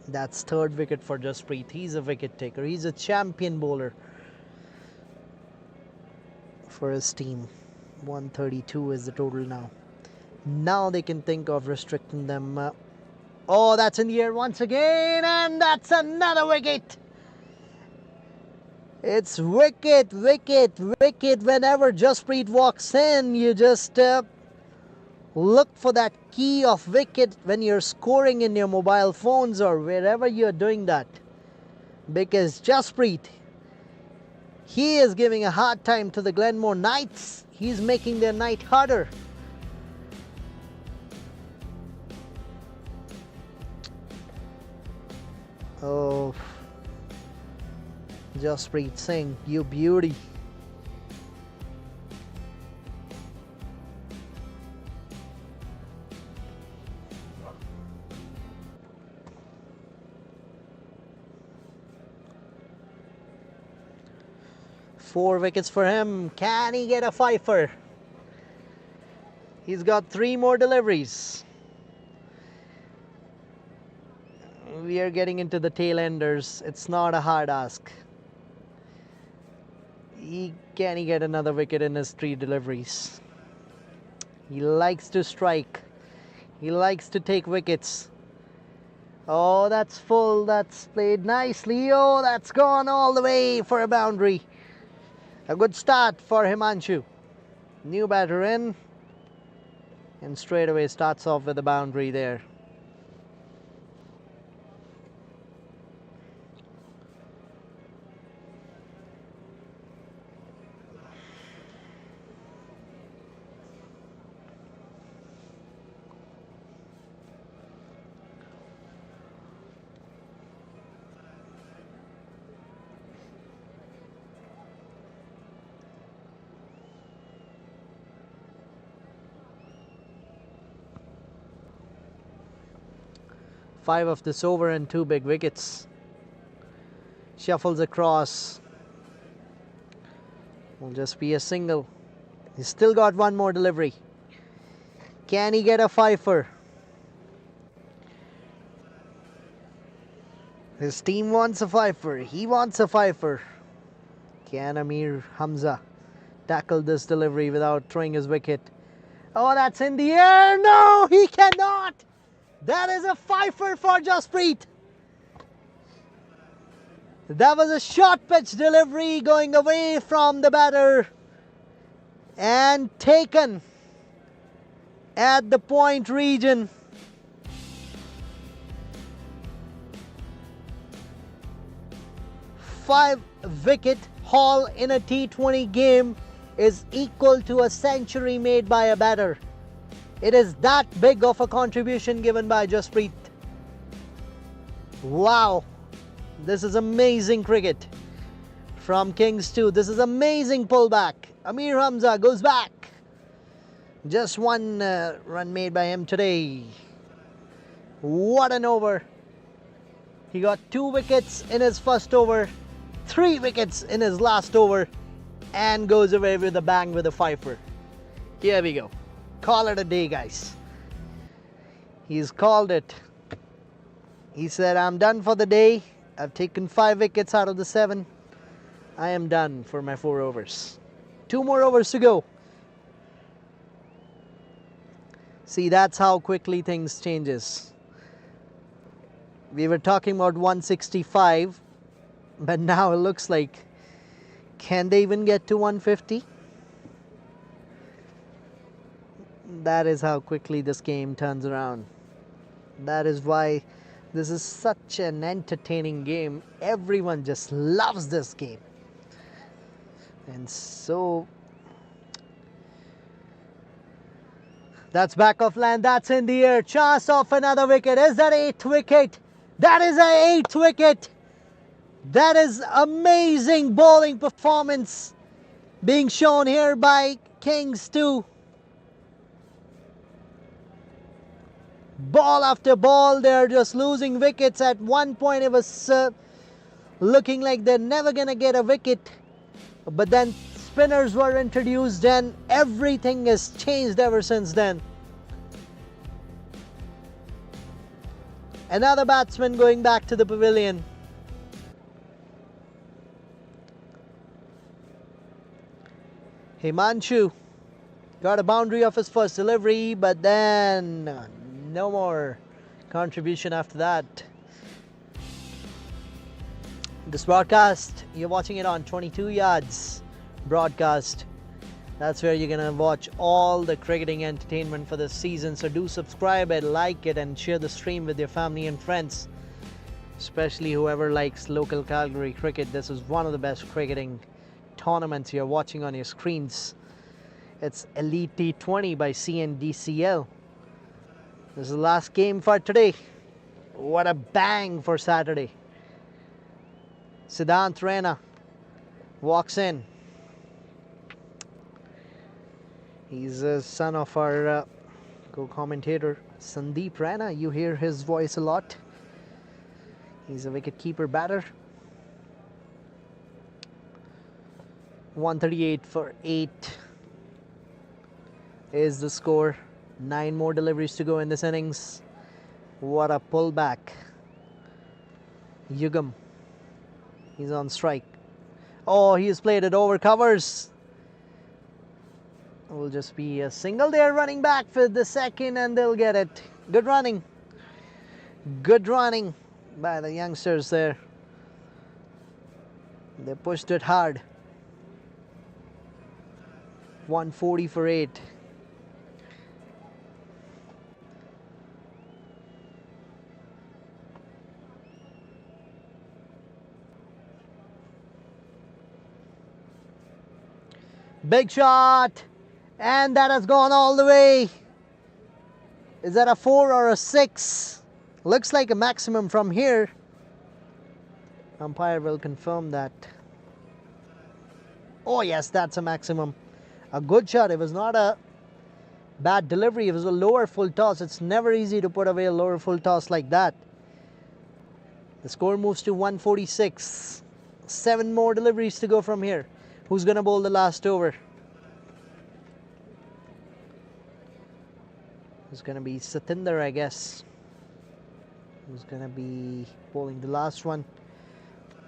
That's third wicket for Jasprit. He's a wicket taker. He's a champion bowler for his team. 132 is the total now. Now they can think of restricting them. Oh, that's in the air once again, and that's another wicket. It's wicket, wicket, wicket. Whenever Jasprit walks in, you just look for that key of wicket when you're scoring in your mobile phones or wherever you're doing that. Because Jasprit, he is giving a hard time to the Glenmore Knights. He's making their night harder. Oh, Jasprit Singh, you beauty. Four wickets for him. Can he get a fifer? He's got 3 more deliveries. we are getting into the tail enders. It's not a hard ask. Can he get another wicket in his 3 deliveries? He likes to strike. He likes to take wickets. Oh, that's full. That's played nicely. Oh, that's gone all the way for a boundary. A good start for Himanshu. New batter in. And straight away starts off with a boundary there. Five of this over and 2 big wickets. Shuffles across. Will just be a single. He's still got 1 more delivery. Can he get a fifer? His team wants a fifer. He wants a fifer. Can Amir Hamza tackle this delivery without throwing his wicket? Oh, that's in the air. No, he cannot. That is a fifer for Jasprit. That was a short pitch delivery going away from the batter and taken at the point region. Five-wicket haul in a T20 game is equal to a century made by a batter. It is that big of a contribution given by Jasprit. Wow, this is amazing cricket from Kings 2. This is amazing pullback. Amir Hamza goes back. Just 1 run made by him today. What an over. He got 2 wickets in his first over, 3 wickets in his last over, and goes away with a bang with a fifer. Here we go. Call it a day, guys. He's called it. He said, I'm done for the day. I've taken 5 wickets out of the 7. I am done for my 4 overs. 2 more overs to go. See, that's how quickly things changes. We were talking about 165, but now it looks like, can they even get to 150? That is how quickly this game turns around. That is why this is such an entertaining game. Everyone just loves this game. And so, that's back off land. That's in the air. Chance of another wicket. Is that 8th wicket? That is an 8th wicket. That is amazing bowling performance being shown here by Kings 2. Ball after ball, they're just losing wickets. At one point it was looking like they're never gonna get a wicket, but then spinners were introduced and everything has changed ever since then. Another batsman going back to the pavilion. Himanshu got a boundary of his first delivery, but then no more contribution after that. This broadcast, you're watching it on 22 Yards broadcast. That's where you're gonna watch all the cricketing entertainment for this season. So do subscribe and like it and share the stream with your family and friends, especially whoever likes local Calgary cricket. This is one of the best cricketing tournaments you're watching on your screens. It's Elite T20 by C&DCL. This is the last game for today. What a bang for Saturday. Siddhant Raina walks in. He's a son of our co-commentator Sandeep Raina. You hear his voice a lot. He's a wicket-keeper batter. 138 for 8 is the score. 9 more deliveries to go in this innings. What a pullback Yugam. He's on strike. Oh, he's played it over covers. Will just be a single there, running back for the second, and they'll get it. Good running. Good running by the youngsters there. They pushed it hard. 140 for 8. Big shot, and that has gone all the way. Is that a 4 or a 6? Looks like a maximum from here. Umpire will confirm that. Oh yes, that's a maximum. A good shot. It was not a bad delivery. It was a lower full toss. It's never easy to put away a lower full toss like that. The score moves to 146. 7 more deliveries to go from here. Who's going to bowl the last over? It's going to be Satinder, I guess. Who's going to be bowling the last one?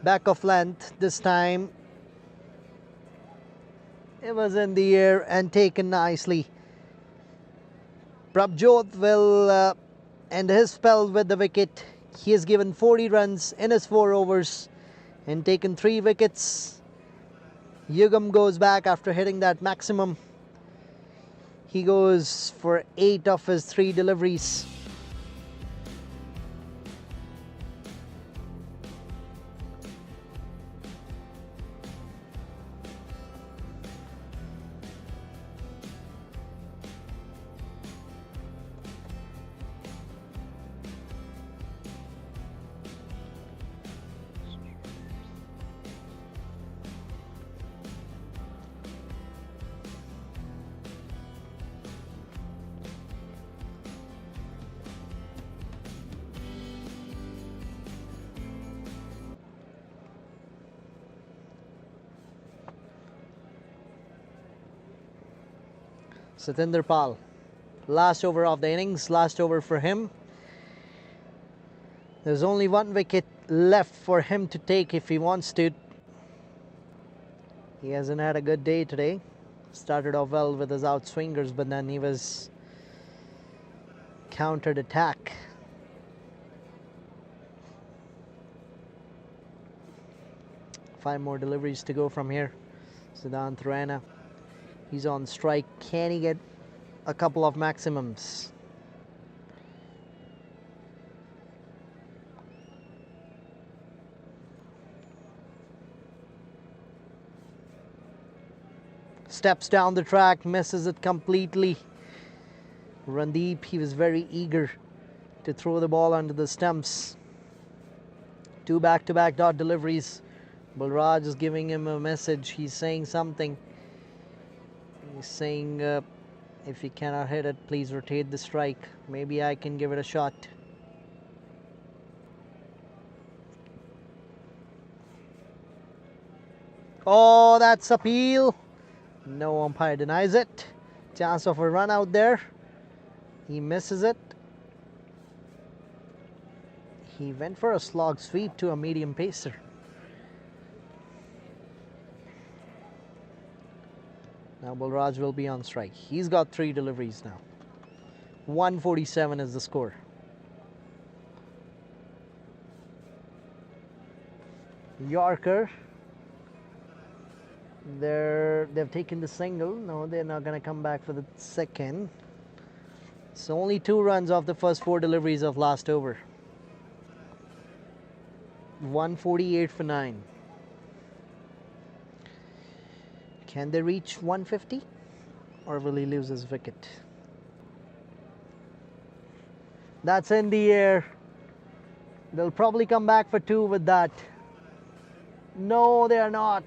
Back of length this time. It was in the air and taken nicely. Prabjot will end his spell with the wicket. He has given 40 runs in his 4 overs and taken 3 wickets. Yugam goes back after hitting that maximum. He goes for 8 of his 3 deliveries. Satinder Pal, last over of the innings, last over for him. There's only 1 wicket left for him to take if he wants to. He hasn't had a good day today. Started off well with his outswingers, but then he was countered attack. Five more deliveries to go from here. Siddhant Raina. He's on strike. Can he get a couple of maximums? Steps down the track, misses it completely. Randeep, he was very eager to throw the ball under the stumps. 2 back-to-back dot deliveries. Balraj is giving him a message. He's saying something. He's saying, if you cannot hit it, please rotate the strike. Maybe I can give it a shot. Oh, that's appeal. No umpire denies it. Chance of a run out there. He misses it. He went for a slog sweep to a medium pacer. Now Balraj will be on strike. He's got 3 deliveries now. 147 is the score. Yorker. They've taken the single. No, they're not going to come back for the second. So only 2 runs off the first 4 deliveries of last over. 148 for 9. Can they reach 150? Or will he lose his wicket? That's in the air. They'll probably come back for 2 with that. No, they are not.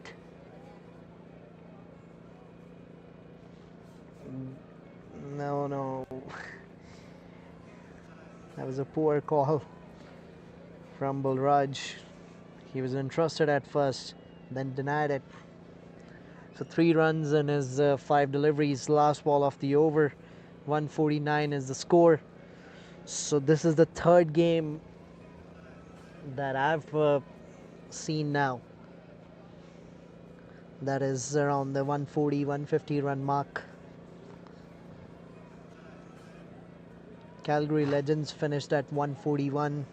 No. That was a poor call from Balraj. He was entrusted at first, then denied it. So 3 runs in his 5 deliveries. Last ball of the over. 149 is the score. So this is the 3rd game that I've seen now. That is around the 140, 150 run mark. Calgary Legends finished at 141.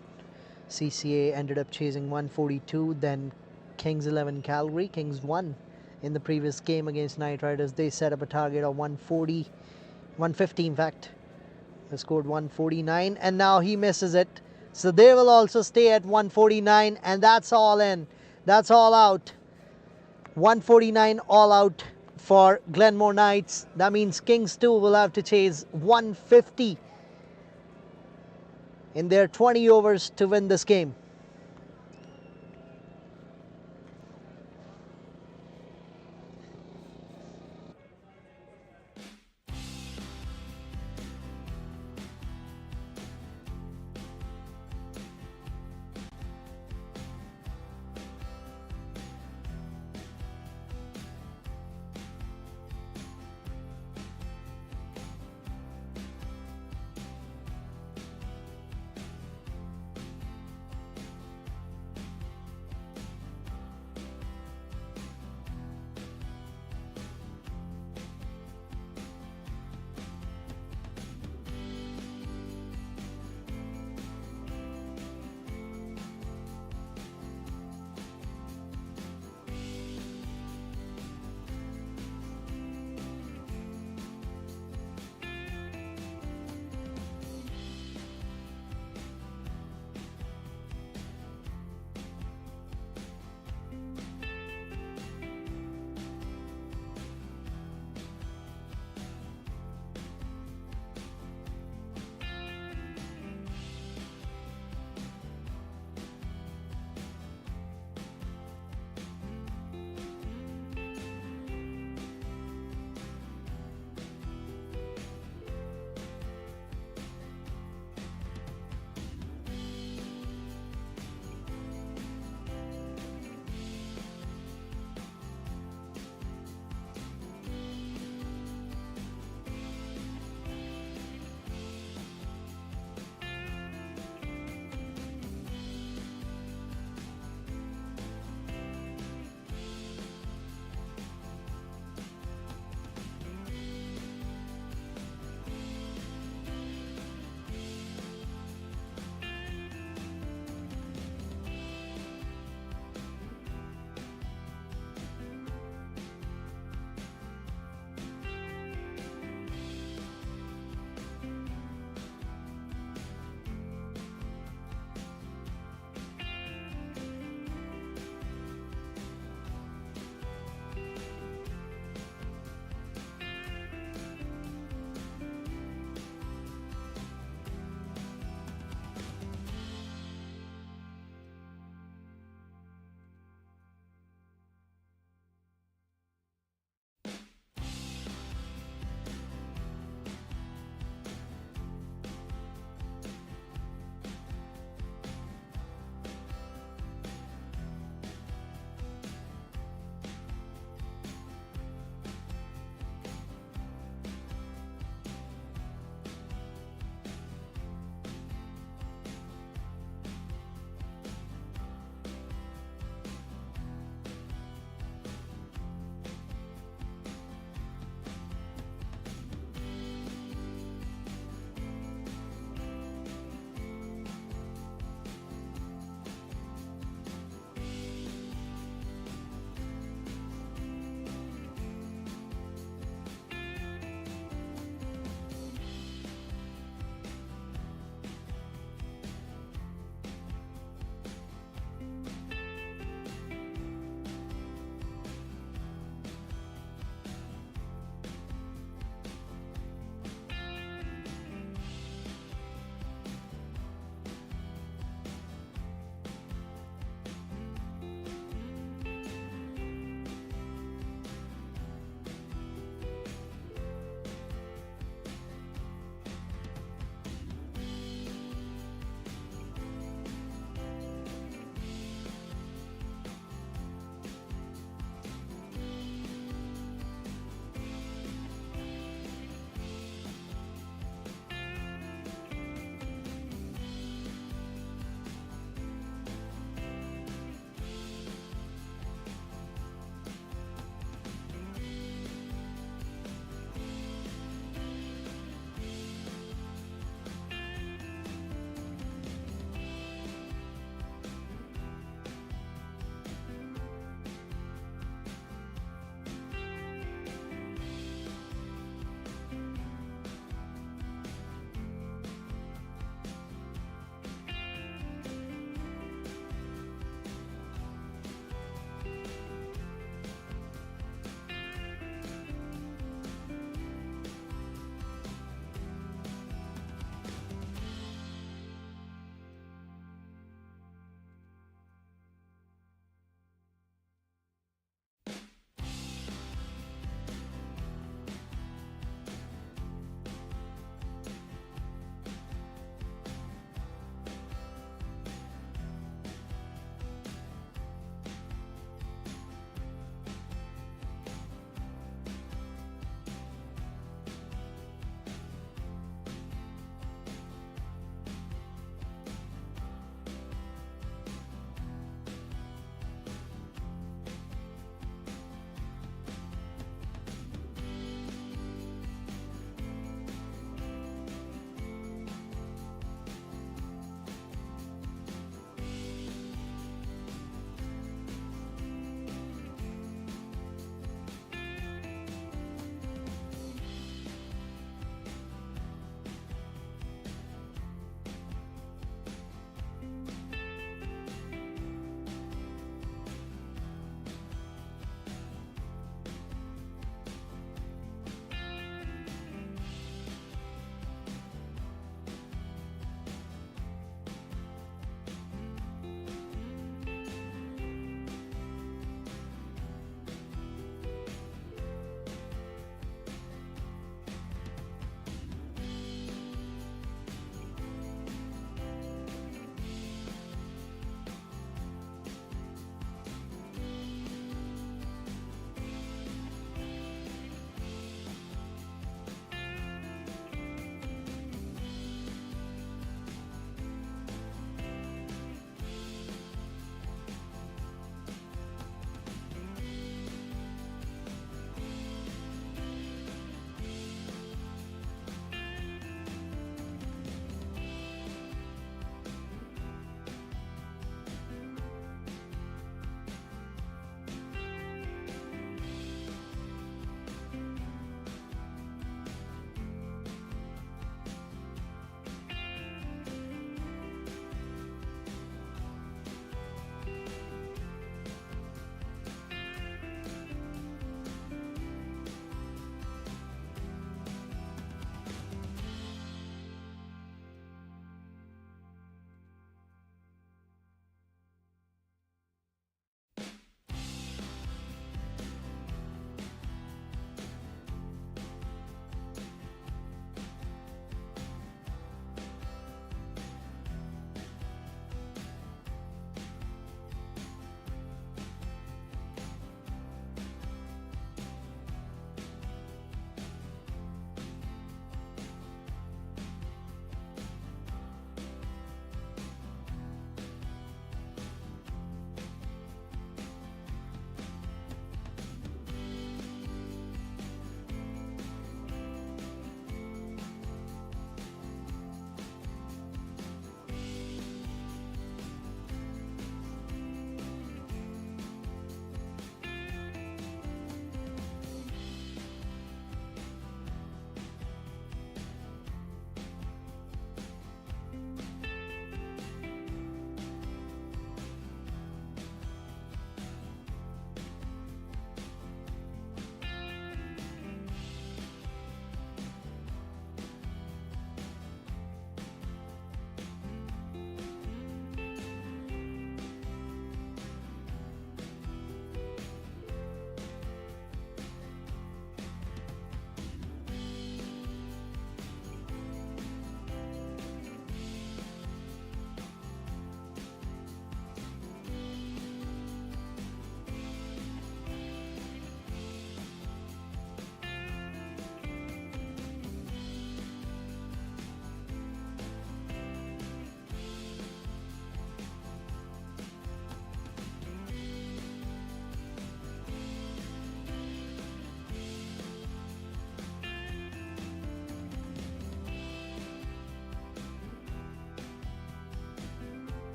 CCA ended up chasing 142. Then Kings 11 Calgary. Kings won in the previous game against Knight Riders. They set up a target of 140, 150 in fact. They scored 149 and now he misses it. So they will also stay at 149 and that's all in. That's all out. 149 all out for Glenmore Knights. That means Kings 2 will have to chase 150 in their 20 overs to win this game.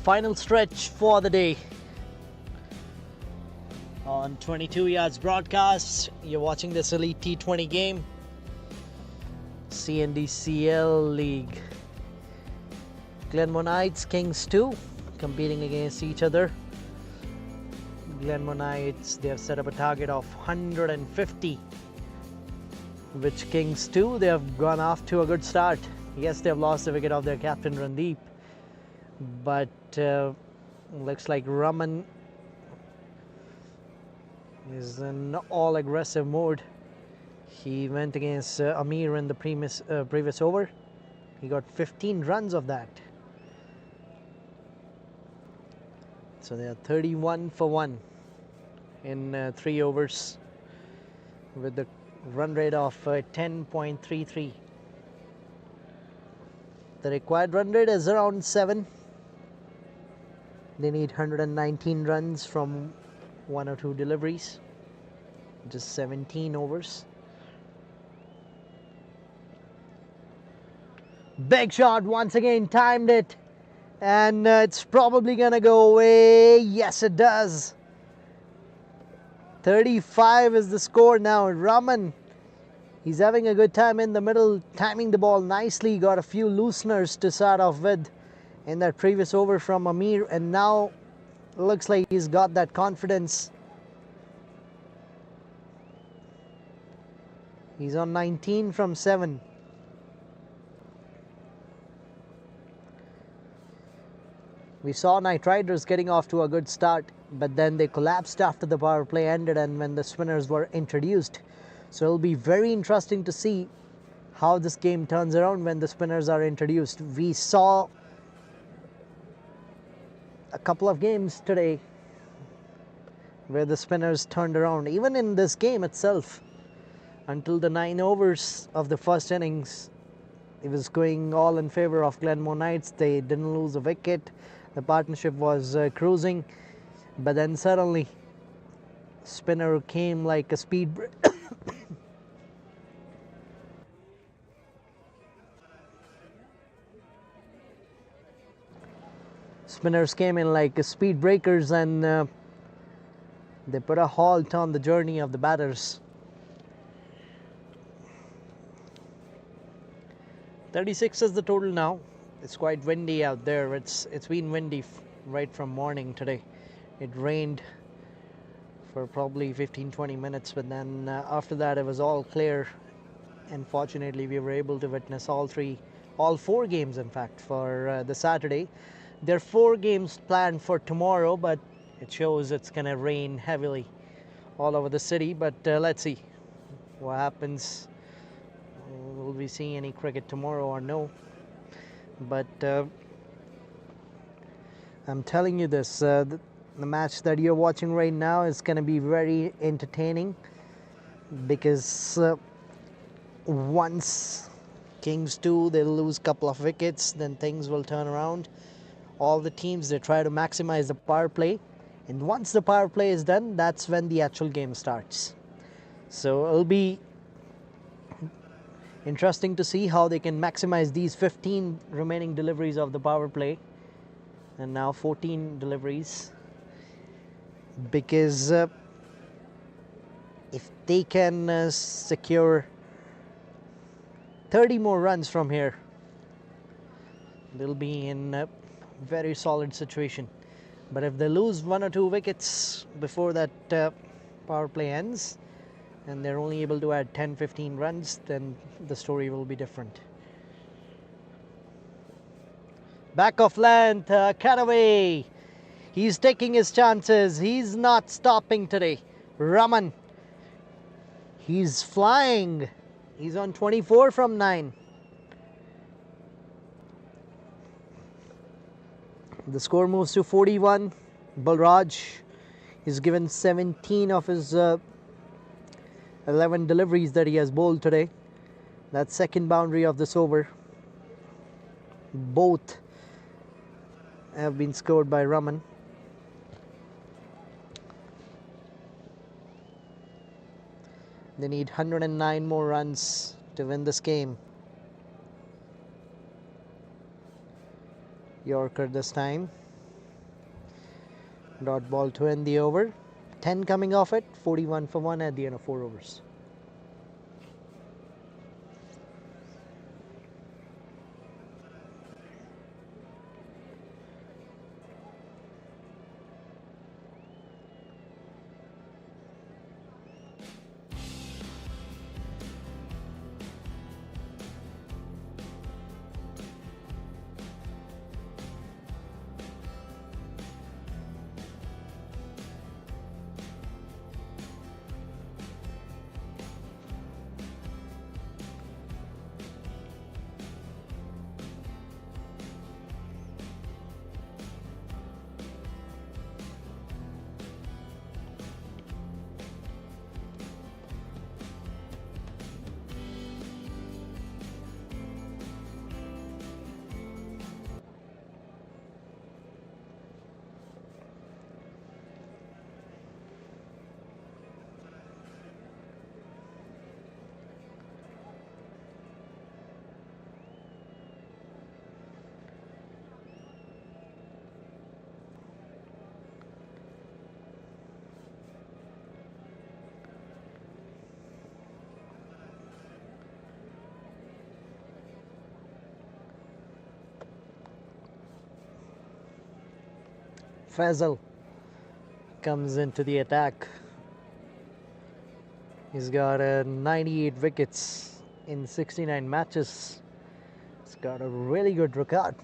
final stretch for the day. On 22 yards broadcast, you're watching this Elite T20 game. C&DCL League. Glenmore Knights, Kings 2 competing against each other. Glenmore Knights, they have set up a target of 150, which Kings 2, they have gone off to a good start. Yes, they have lost the wicket of their captain Randeep, but looks like Raman is in all aggressive mode. He went against Amir in the previous over. He got 15 runs of that. So they are 31 for 1 in 3 overs with the run rate of 10.33. The required run rate is around 7. They need 119 runs from 1 or 2 deliveries. Just 17 overs. Big shot once again, timed it. And it's probably gonna go away. Yes, it does. 35 is the score now. Raman, he's having a good time in the middle, timing the ball nicely. Got a few looseners to start off with in that previous over from Amir, and now looks like he's got that confidence. He's on 19 from 7. We saw Knight Riders getting off to a good start, but then they collapsed after the power play ended and when the spinners were introduced. So it'll be very interesting to see how this game turns around when the spinners are introduced. We saw a couple of games today where the spinners turned around. Even in this game itself, until the 9 overs of the first innings, it was going all in favor of Glenmore Knights. They didn't lose a wicket. The partnership was cruising, but then suddenly spinner came like a speed spinners came in like speed breakers, and they put a halt on the journey of the batters. 36 is the total now. It's quite windy out there. It's been windy right from morning today. It rained for probably 15-20 minutes, but then after that it was all clear, and fortunately we were able to witness all 4 games in fact for the Saturday. There are 4 games planned for tomorrow, but it shows it's gonna rain heavily all over the city, but let's see what happens. Will we see any cricket tomorrow or no? But I'm telling you this, the match that you're watching right now is going to be very entertaining, because once Kings 2, they'll lose a couple of wickets, then things will turn around. All the teams, they try to maximize the power play, and once the power play is done, that's when the actual game starts. So it'll be interesting to see how they can maximize these 15 remaining deliveries of the power play, and now 14 deliveries, because if they can secure 30 more runs from here, they'll be in a very solid situation. But if they lose 1 or 2 wickets before that power play ends, and they're only able to add 10-15 runs, then the story will be different. Back of length, Cataway. He's taking his chances. He's not stopping today. Raman, he's flying. He's on 24 from 9. The score moves to 41. Balraj is given 17 of his 11 deliveries that he has bowled today. That's second boundary of this over. Both have been scored by Raman. They need 109 more runs to win this game. Yorker this time. Dot ball to end the over. 10 coming off it. 41 for 1 at the end of 4 overs. Faisal comes into the attack. He's got 98 wickets in 69 matches. He's got a really good record.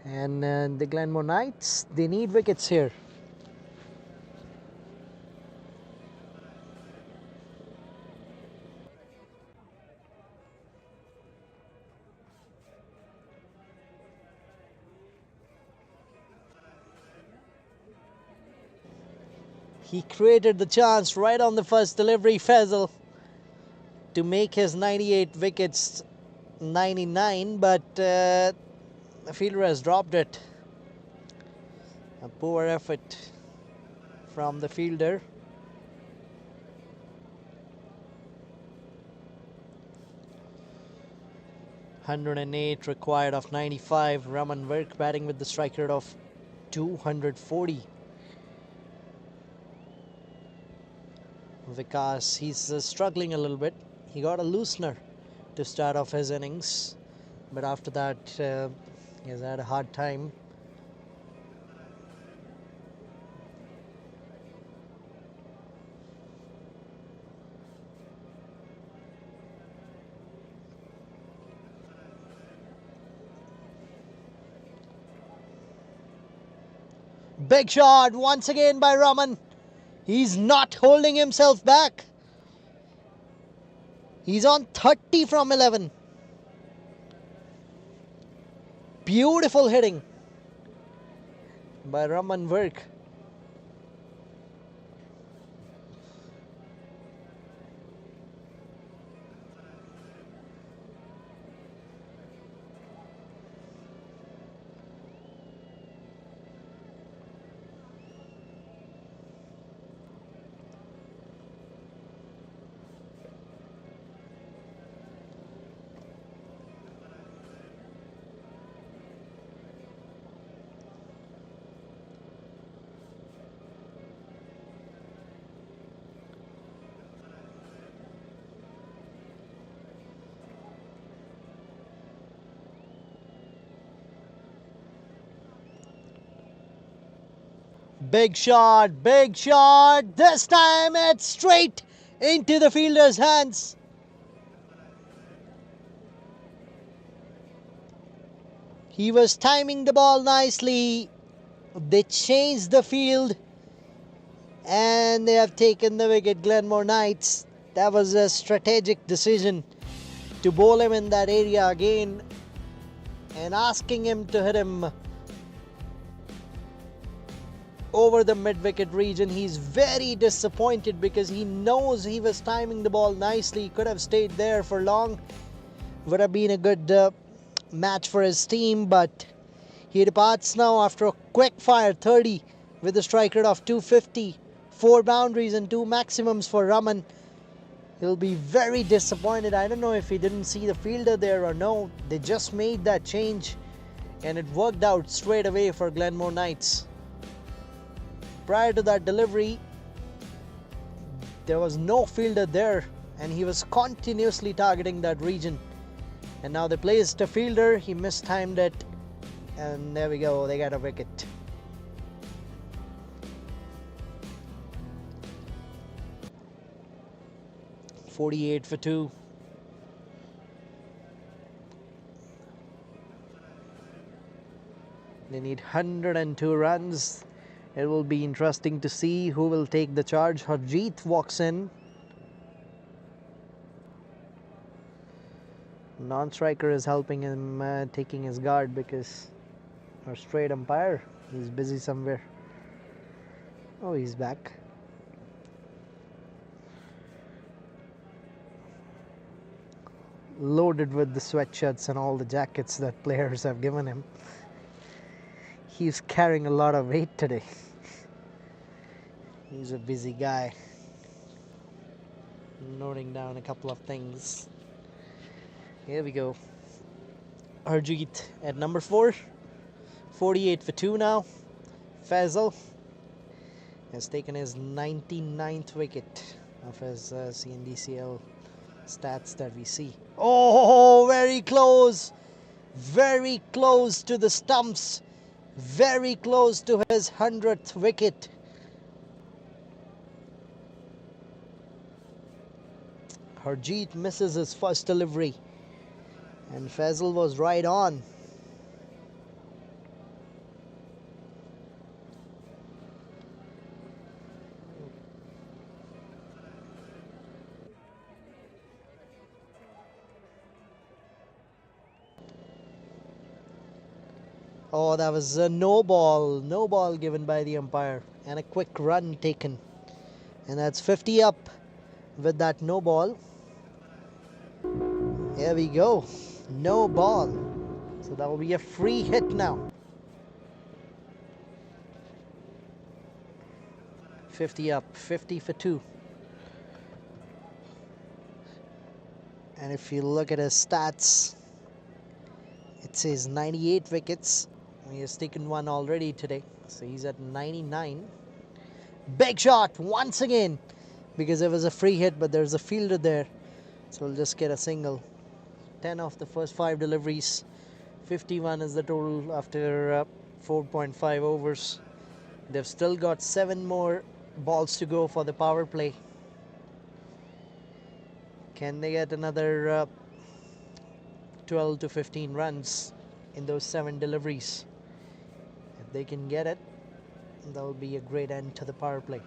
And the Glenmore Knights, they need wickets here. He created the chance right on the first delivery, Faisal, to make his 98 wickets 99, but the fielder has dropped it. A poor effort from the fielder. (108) required of 95. Raman Virk batting with the strike rate of 240. Vikas, he's struggling a little bit. He got a loosener to start off his innings, but after that he has had a hard time. Big shot once again by Raman. He's not holding himself back. He's on 30 from 11. Beautiful hitting by Raman Virk. Big shot, big shot. This time it's straight into the fielder's hands. He was timing the ball nicely. They changed the field and they have taken the wicket. Glenmore Knights. That was a strategic decision to bowl him in that area again and asking him to hit him over the mid-wicket region. He's very disappointed because he knows he was timing the ball nicely. He could have stayed there for long. Would have been a good match for his team, but he departs now after a quick fire 30 with a strike rate of 250. 4 boundaries and 2 maximums for Raman. He'll be very disappointed. I don't know if he didn't see the fielder there or no. They just made that change and it worked out straight away for Glenmore Knights. Prior to that delivery, there was no fielder there, and he was continuously targeting that region. And now they placed a fielder, he mistimed it, and there we go, they got a wicket. .48 for 2. They need 102 runs. It will be interesting to see who will take the charge. Harjeet walks in. Non-striker is helping him taking his guard because our straight umpire, he's busy somewhere. Oh, he's back. Loaded with the sweatshirts and all the jackets that players have given him. He's carrying a lot of weight today. He's a busy guy. Noting down a couple of things. Here we go. Harjeet at number 4. 48 for 2 now. Faisal has taken his 99th wicket of his C&DCL stats that we see. Oh, very close. Very close to the stumps. Very close to his 100th wicket. Harjeet misses his first delivery, and Faisal was right on. Oh, that was a no ball given by the umpire, and a quick run taken, and that's 50 up with that no ball. Here we go, no ball, so that will be a free hit now. 50 up, 50 for 2. And if you look at his stats, it says 98 wickets. He has taken one already today, so he's at 99. Big shot once again, because it was a free hit, but there's a fielder there, so we'll just get a single. 10 of the first 5 deliveries. 51 is the total after 4.5 overs. They've still got 7 more balls to go for the power play. Can they get another 12 to 15 runs in those 7 deliveries? If they can get it, that will be a great end to the power play.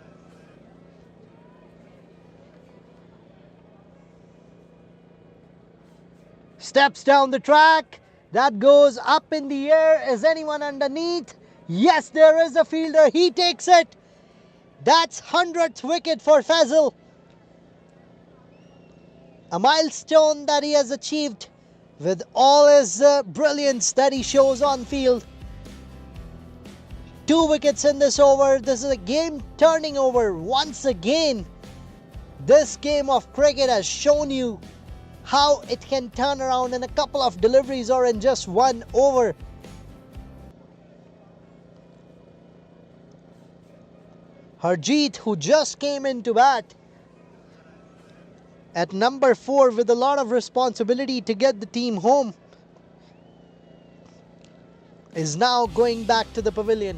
Steps down the track. That goes up in the air. Is anyone underneath? Yes, there is a fielder. He takes it. That's 100th wicket for Faisal. A milestone that he has achieved with all his brilliance that he shows on field. 2 wickets in this over. This is a game turning over once again. This game of cricket has shown you how it can turn around in a couple of deliveries or in just 1 over. Harjeet, who just came into bat at number 4 with a lot of responsibility to get the team home, is now going back to the pavilion.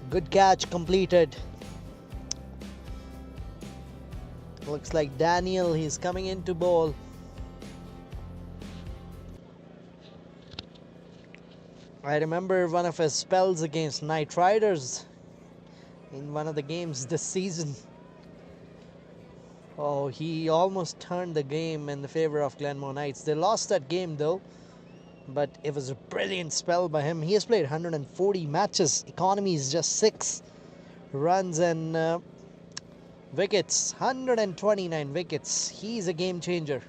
Good catch completed. Looks like Daniel, he's coming in to bowl. I remember one of his spells against Knight Riders in one of the games this season. Oh, he almost turned the game in the favor of Glenmore Knights. They lost that game though, but it was a brilliant spell by him. He has played 140 matches. Economy is just 6 runs and wickets. 129 wickets. He's a game changer.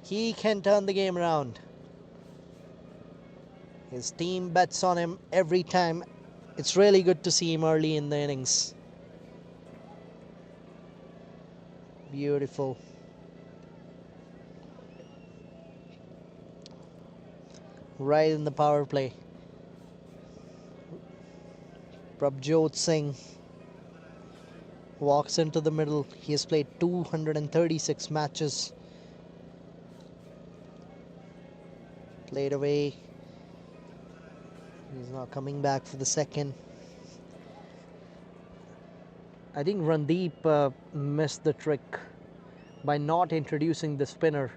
He can turn the game around. His team bets on him every time. It's really good to see him early in the innings. Beautiful. Right in the power play. Prabjot Singh walks into the middle. He has played 236 matches. Played away. He's now coming back for the second. I think Randeep missed the trick by not introducing the spinner.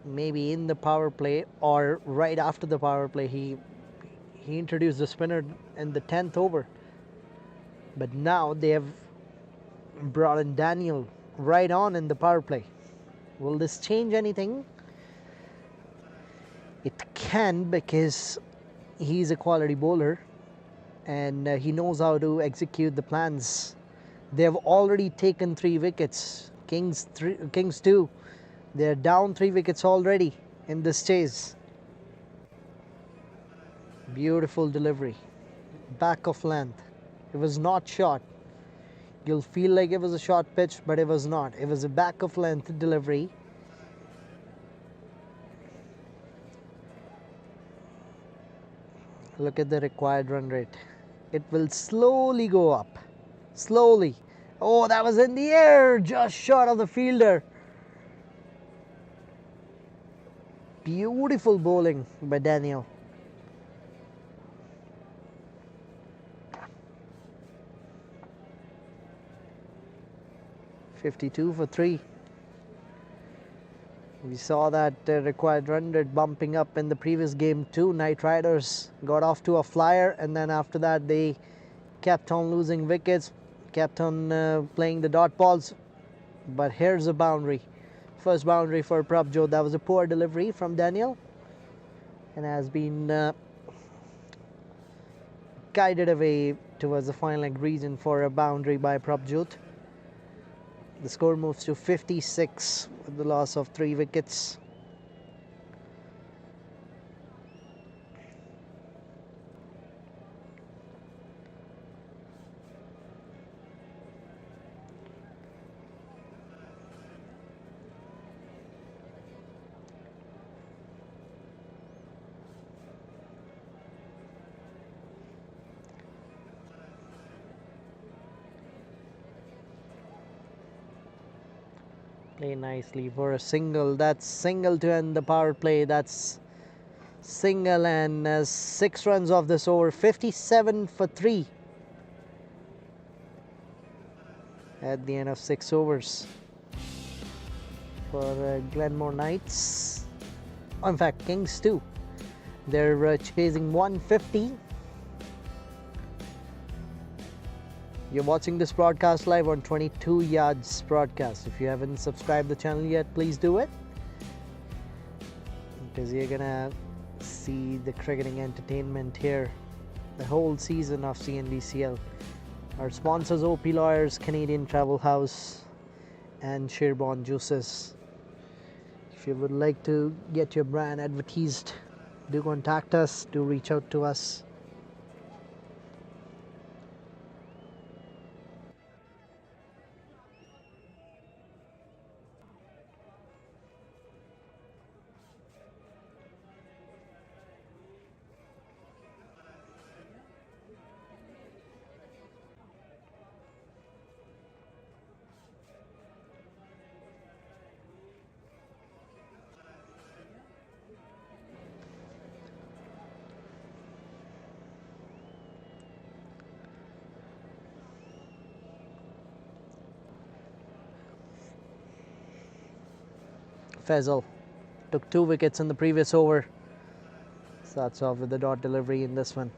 Maybe in the power play or right after the power play, he introduced the spinner in the 10th over. But now they have brought in Daniel right on in the power play. Will this change anything? It can, because he's a quality bowler and he knows how to execute the plans. They have already taken 3 wickets. Kings 2. They're down 3 wickets already in this chase. Beautiful delivery. Back of length. It was not short. You'll feel like it was a short pitch, but it was not. It was a back of length delivery. Look at the required run rate. It will slowly go up. Slowly. Oh, that was in the air, just short of the fielder. Beautiful bowling by Daniel. .52 for 3. We saw that required run rate bumping up in the previous game too. Knight Riders got off to a flyer, and then after that they kept on losing wickets, kept on playing the dot balls. But here's a boundary. First boundary for Prabjot. That was a poor delivery from Daniel and has been guided away towards the final leg region for a boundary by Prabjot. The score moves to 56 with the loss of 3 wickets. Play nicely for a single. That's single to end the power play. That's single and 6 runs off this over. 57 for 3 at the end of 6 overs for Glenmore Knights. Oh, in fact, Kings too. They're chasing 150. You're watching this broadcast live on 22 Yards broadcast. If you haven't subscribed the channel yet, please do it, because you're gonna see the cricketing entertainment here the whole season of C&DCL. Our sponsors: OP Lawyers, Canadian Travel House, and Sherborne Juices. If you would like to get your brand advertised, do contact us, do reach out to us. Faisal took 2 wickets in the previous over. Starts off with the dot delivery in this one.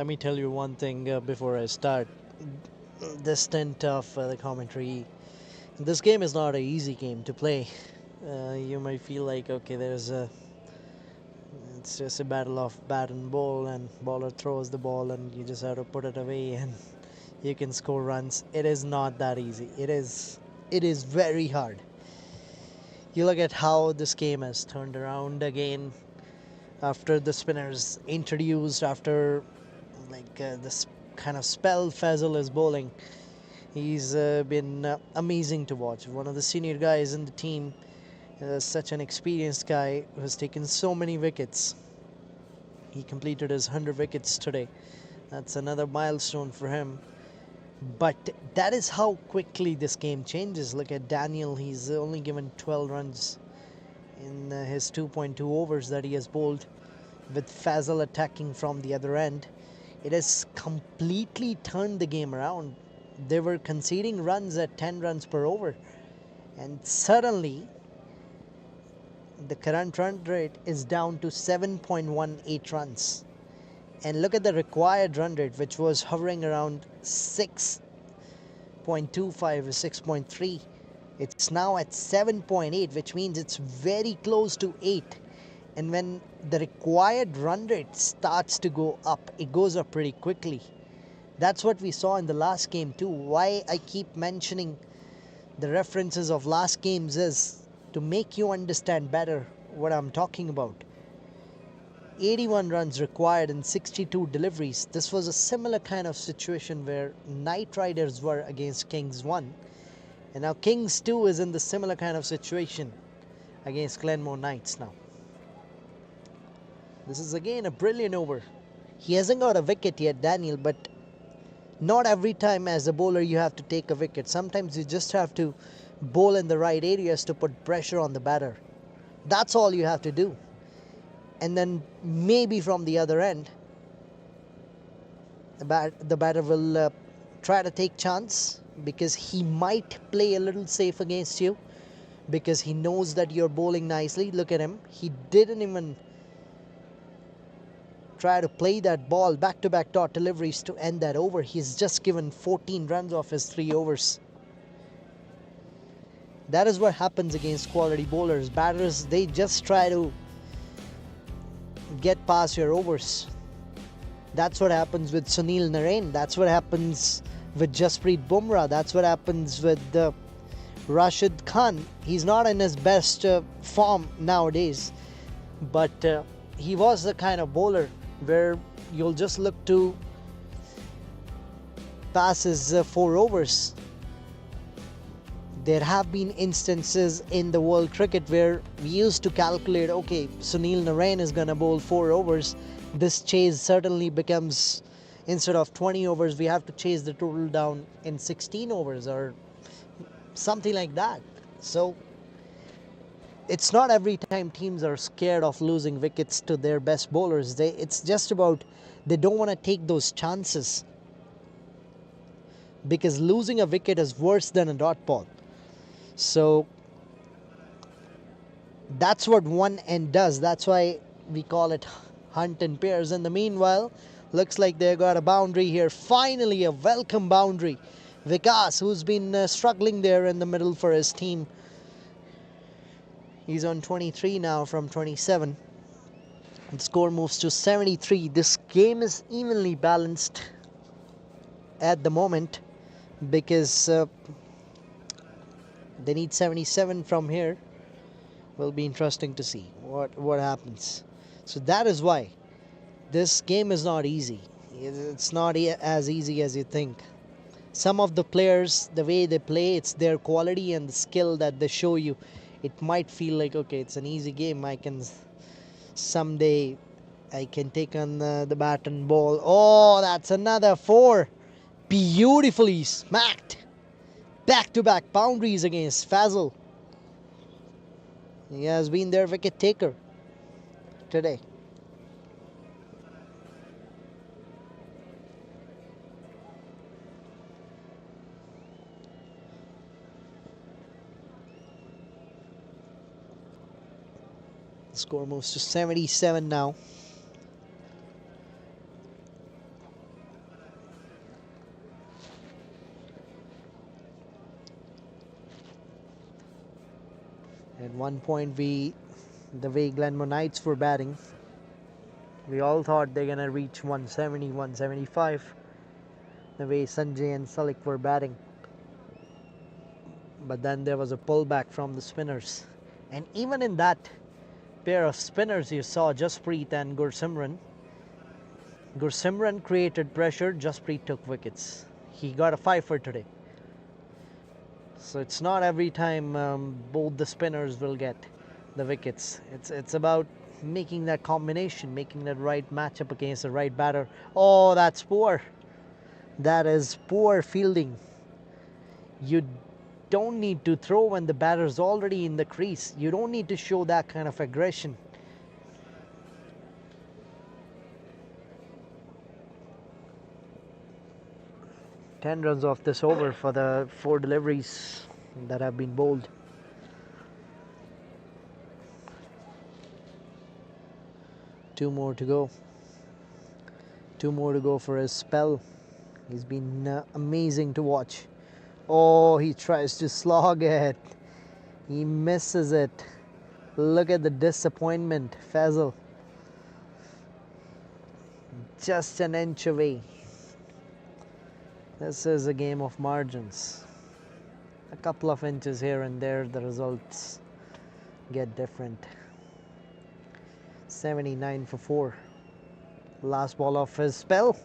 Let me tell you one thing before I start this stint of the commentary. This game is not an easy game to play. You might feel like, okay, it's just a battle of bat and ball, and baller throws the ball, and you just have to put it away, and you can score runs. It is not that easy. It is very hard. You look at how this game has turned around again after the spinners introduced, after this kind of spell Fazal is bowling. He's been amazing to watch. One of the senior guys in the team, such an experienced guy who has taken so many wickets. He completed his 100 wickets today. That's another milestone for him. But that is how quickly this game changes. Look at Daniel. He's only given 12 runs in his 2.2 overs that he has bowled, with Fazal attacking from the other end. It has completely turned the game around. They were conceding runs at 10 runs per over, and suddenly the current run rate is down to 7.18 runs. And look at the required run rate, which was hovering around 6.25 or 6.3. It's now at 7.8, which means it's very close to 8. And when the required run rate starts to go up, it goes up pretty quickly. That's what we saw in the last game too. Why I keep mentioning the references of last games is to make you understand better what I'm talking about. 81 runs required in 62 deliveries. This was a similar kind of situation where Knight Riders were against Kings 1. And now Kings 2 is in the similar kind of situation against Glenmore Knights now. This is again a brilliant over. He hasn't got a wicket yet, Daniel, but not every time as a bowler you have to take a wicket. Sometimes you just have to bowl in the right areas to put pressure on the batter. That's all you have to do. And then maybe from the other end, the batter will try to take chance, because he might play a little safe against you, because he knows that you're bowling nicely. Look at him. He didn't even try to play that ball, back-to-back dot deliveries to end that over. He's just given 14 runs off his 3 overs. That is what happens against quality bowlers. Batters, they just try to get past your overs. That's what happens with Sunil Narine. That's what happens with Jasprit Bumrah. That's what happens with Rashid Khan. He's not in his best form nowadays, but he was the kind of bowler where you'll just look to pass his 4 overs. There have been instances in the world cricket where we used to calculate, okay, Sunil Narine is going to bowl 4 overs. This chase certainly becomes, instead of 20 overs, we have to chase the total down in 16 overs or something like that. So it's not every time teams are scared of losing wickets to their best bowlers. It's just about they don't want to take those chances, because losing a wicket is worse than a dot ball. So that's what one end does. That's why we call it hunt in pairs. In the meanwhile, looks like they got a boundary here. Finally, a welcome boundary. Vikas, who's been struggling there in the middle for his team. He's on 23 now from 27. The score moves to 73. This game is evenly balanced at the moment, because they need 77 from here. Will be interesting to see what happens. So that is why this game is not easy. It's not as easy as you think. Some of the players, the way they play, it's their quality and the skill that they show you. It might feel like, okay, it's an easy game. Someday I can take on the bat and ball. Oh, that's another 4. Beautifully smacked. Back-to-back boundaries against Fazal. He has been their wicket taker today. The score moves to 77 now. At one point, the way Glenmore Knights were batting, we all thought they're gonna reach 170, 175. The way Sanjay and Salik were batting, but then there was a pullback from the spinners, and even in that pair of spinners, you saw Jasprit and Gursimran. Gursimran created pressure. Jasprit took wickets. He got a 5 for today. So it's not every time both the spinners will get the wickets. It's about making that combination, making that right matchup against the right batter. Oh, that's poor. That is poor fielding. You don't need to throw when the batter's already in the crease. You don't need to show that kind of aggression. Ten runs off this over for the 4 deliveries that have been bowled. Two more to go. 2 more to go for his spell. He's been amazing to watch. Oh, he tries to slog it. He misses it. Look at the disappointment. Fazal. Just an inch away. This is a game of margins. A couple of inches here and there, the results get different. 79 for 4. Last ball of his spell.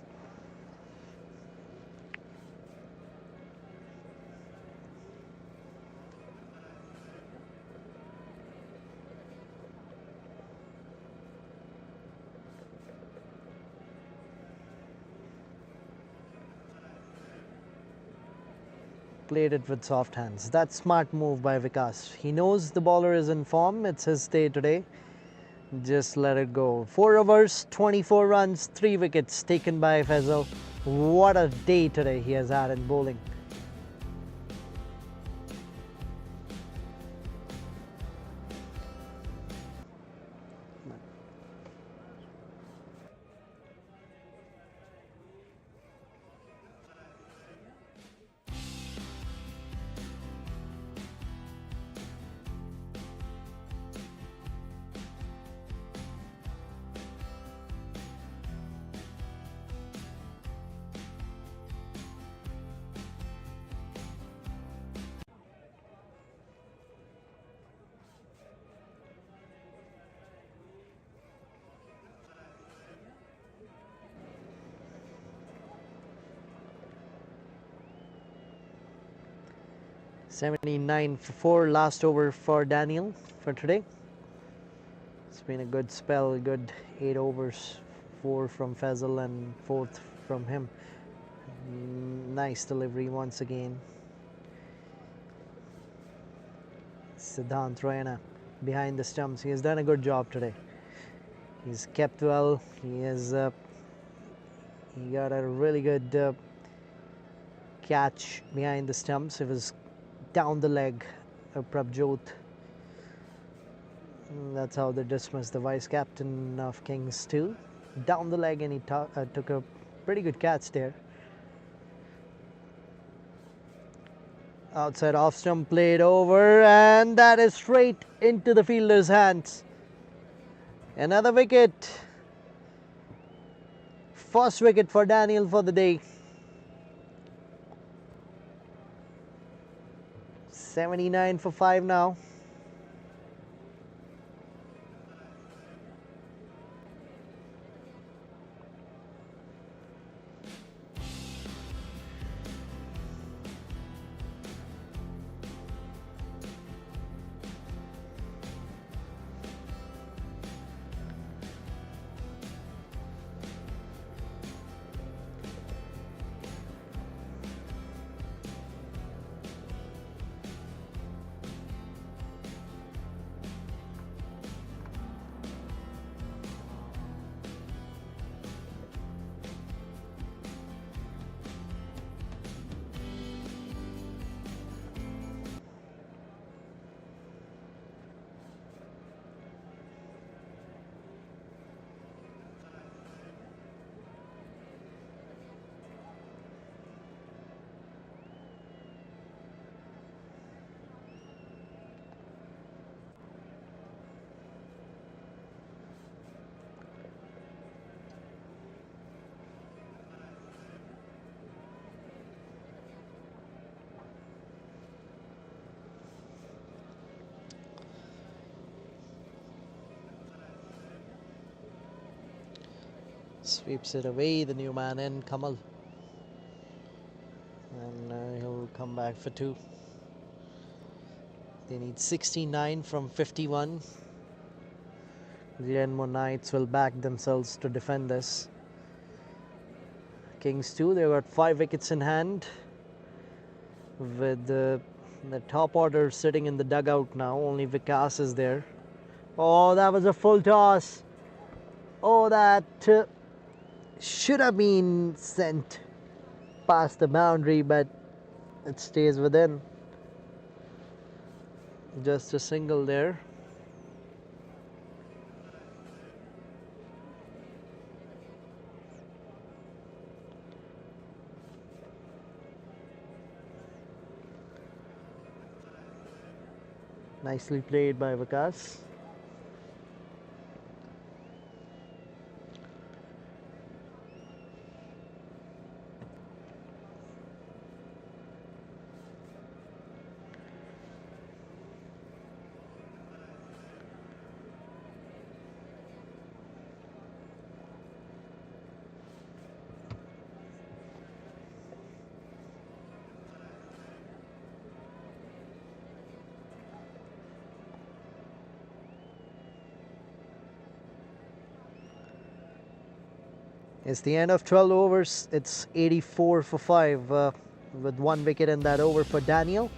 Played it with soft hands. That's smart move by Vikas. He knows the bowler is in form. It's his day today. Just let it go. 4 overs, 24 runs, 3 wickets taken by Fazal. What a day today he has had in bowling. $79 for 4. Last over for Daniel for today. It's been a good spell, good 8 overs, 4 from Fazal and 4th from him. Nice delivery once again. Siddhant Raina behind the stumps. He has done a good job today. He's kept well. He got a really good catch behind the stumps. It was down the leg of Prabjot. That's how they dismissed the vice captain of Kings too. Down the leg, and he took a pretty good catch there. Outside off stump, played over, and that is straight into the fielder's hands. Another wicket. First wicket for Daniel for the day. 79 for 5 now. Sweeps it away, the new man in, Kamal. And he'll come back for 2. They need 69 from 51. Glenmore Knights will back themselves to defend this. Kings 2, they've got 5 wickets in hand. With the top order sitting in the dugout now, only Vikas is there. Oh, that was a full toss. Oh, that should have been sent past the boundary, but it stays within. Just a single there. Nicely played by Vikas. It's the end of 12 overs. It's 84 for 5 with 1 wicket in that over for Daniel.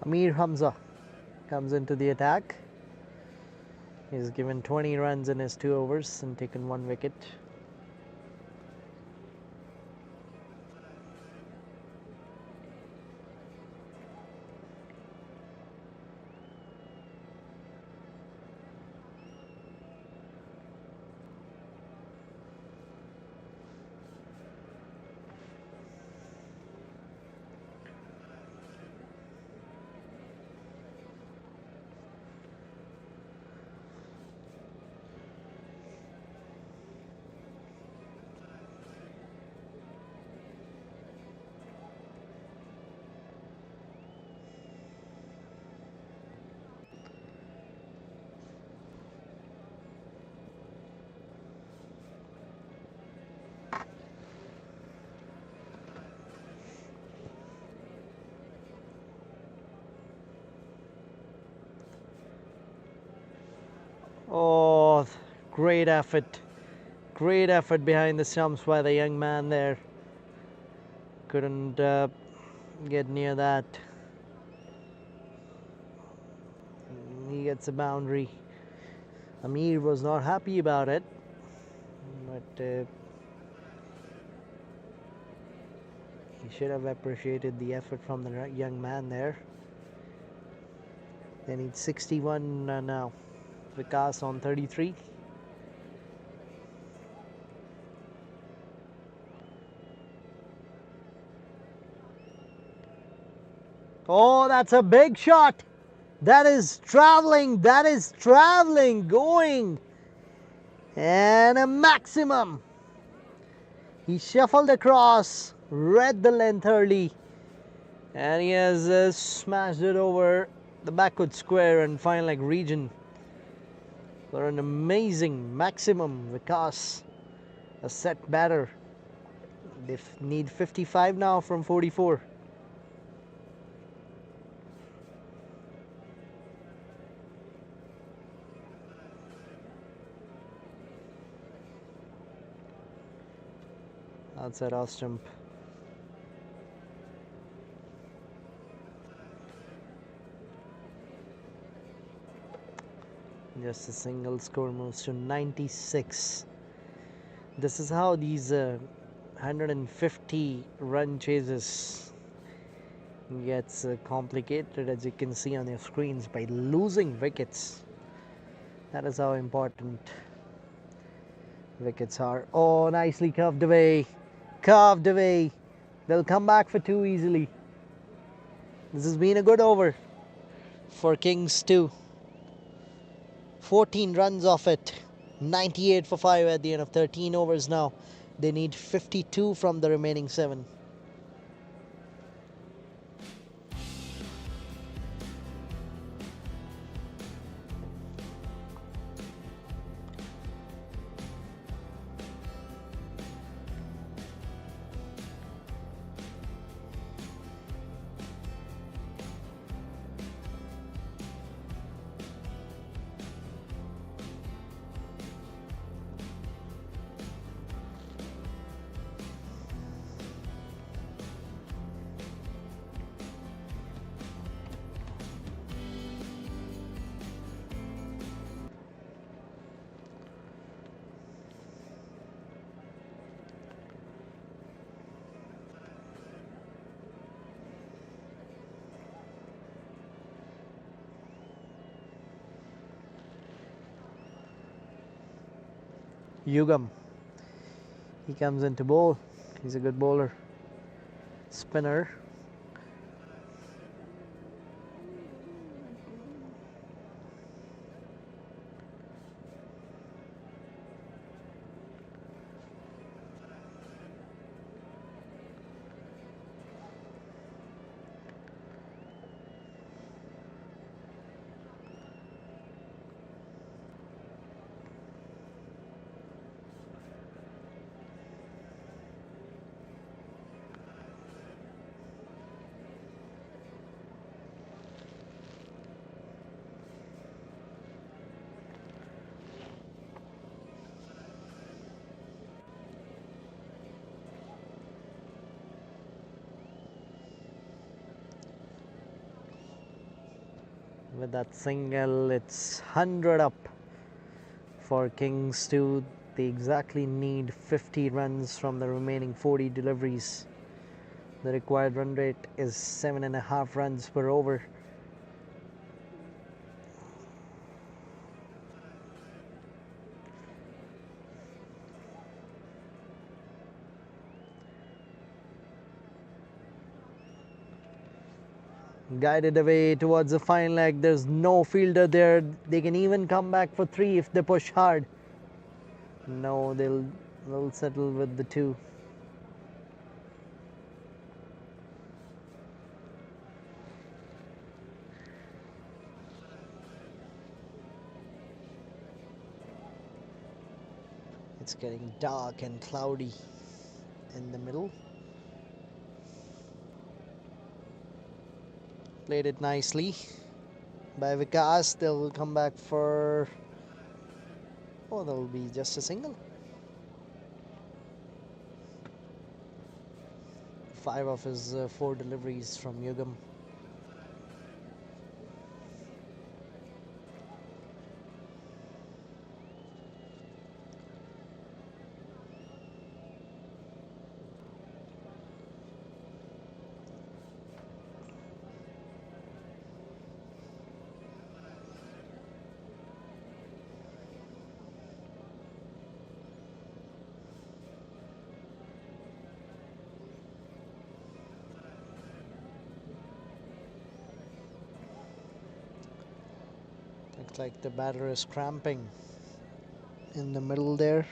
Amir Hamza comes into the attack. He's given 20 runs in his 2 overs and taken 1 wicket. Oh, great effort. Great effort behind the stumps by the young man there. Couldn't get near that. He gets a boundary. Amir was not happy about it, but he should have appreciated the effort from the young man there. They need 61 now. Vikas on 33. Oh, that's a big shot. That is traveling. That is traveling. Going. And a maximum. He shuffled across. Read the length early. And he has smashed it over the backward square and fine leg region for an amazing maximum Vikas, a set batter. They need 55 now from 44. Outside off stump. Just a single, score moves to 96. This is how these 150 run chases gets complicated, as you can see on your screens, by losing wickets. That is how important wickets are. Oh, nicely curved away. Curved away. They'll come back for 2 easily. This has been a good over for Kings 2. 14 runs off it. 98 for 5 at the end of 13 overs now. They need 52 from the remaining 7. Yugam. He comes into bowl. He's a good bowler. Spinner. With that single, it's 100 up for Kings 2. They exactly need 50 runs from the remaining 40 deliveries. The required run rate is 7.5 runs per over. Guided away towards the fine leg. There's no fielder there. They can even come back for 3 if they push hard. No, they'll settle with the 2. It's getting dark and cloudy in the middle. Played it nicely by Vikas. They'll come back for... oh, there'll be just a single. 5 of his 4 deliveries from Yugam. Looks like the batter is cramping in the middle there.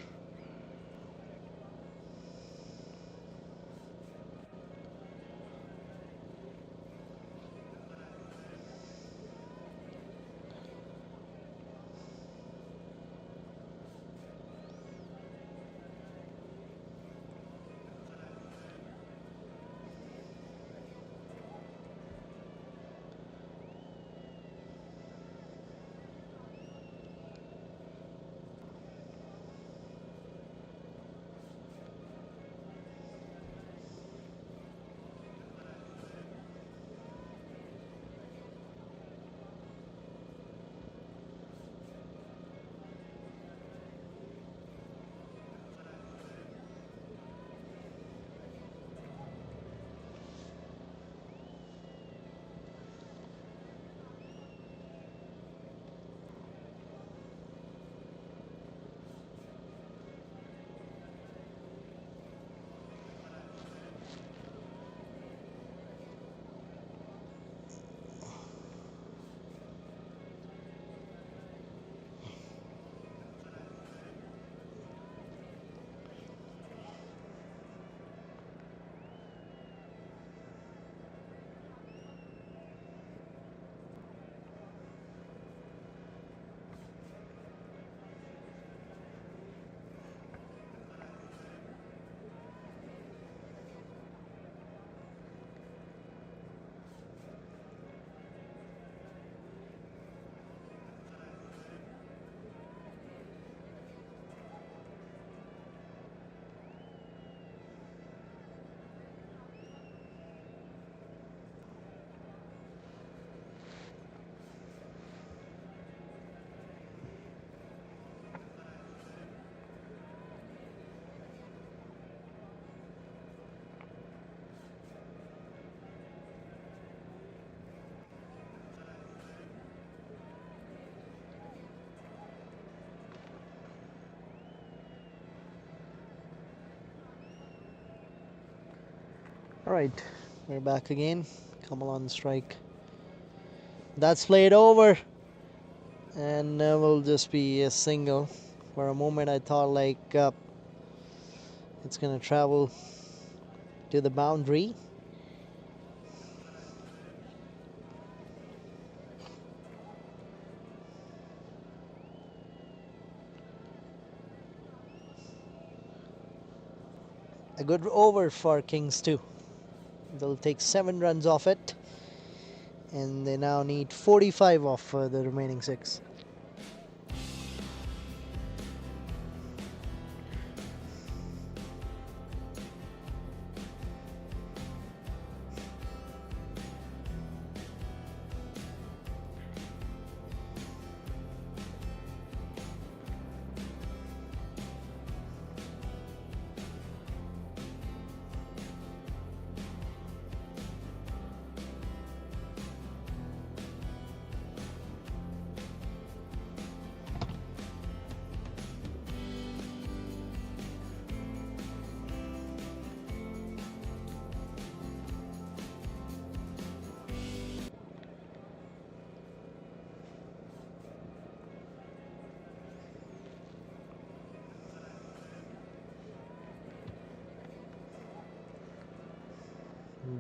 Alright, we're back again. Kamal on strike. That's played over. And will just be a single. For a moment I thought like it's gonna travel to the boundary. A good over for Kings too. They'll take 7 runs off it, and they now need 45 off the remaining 6.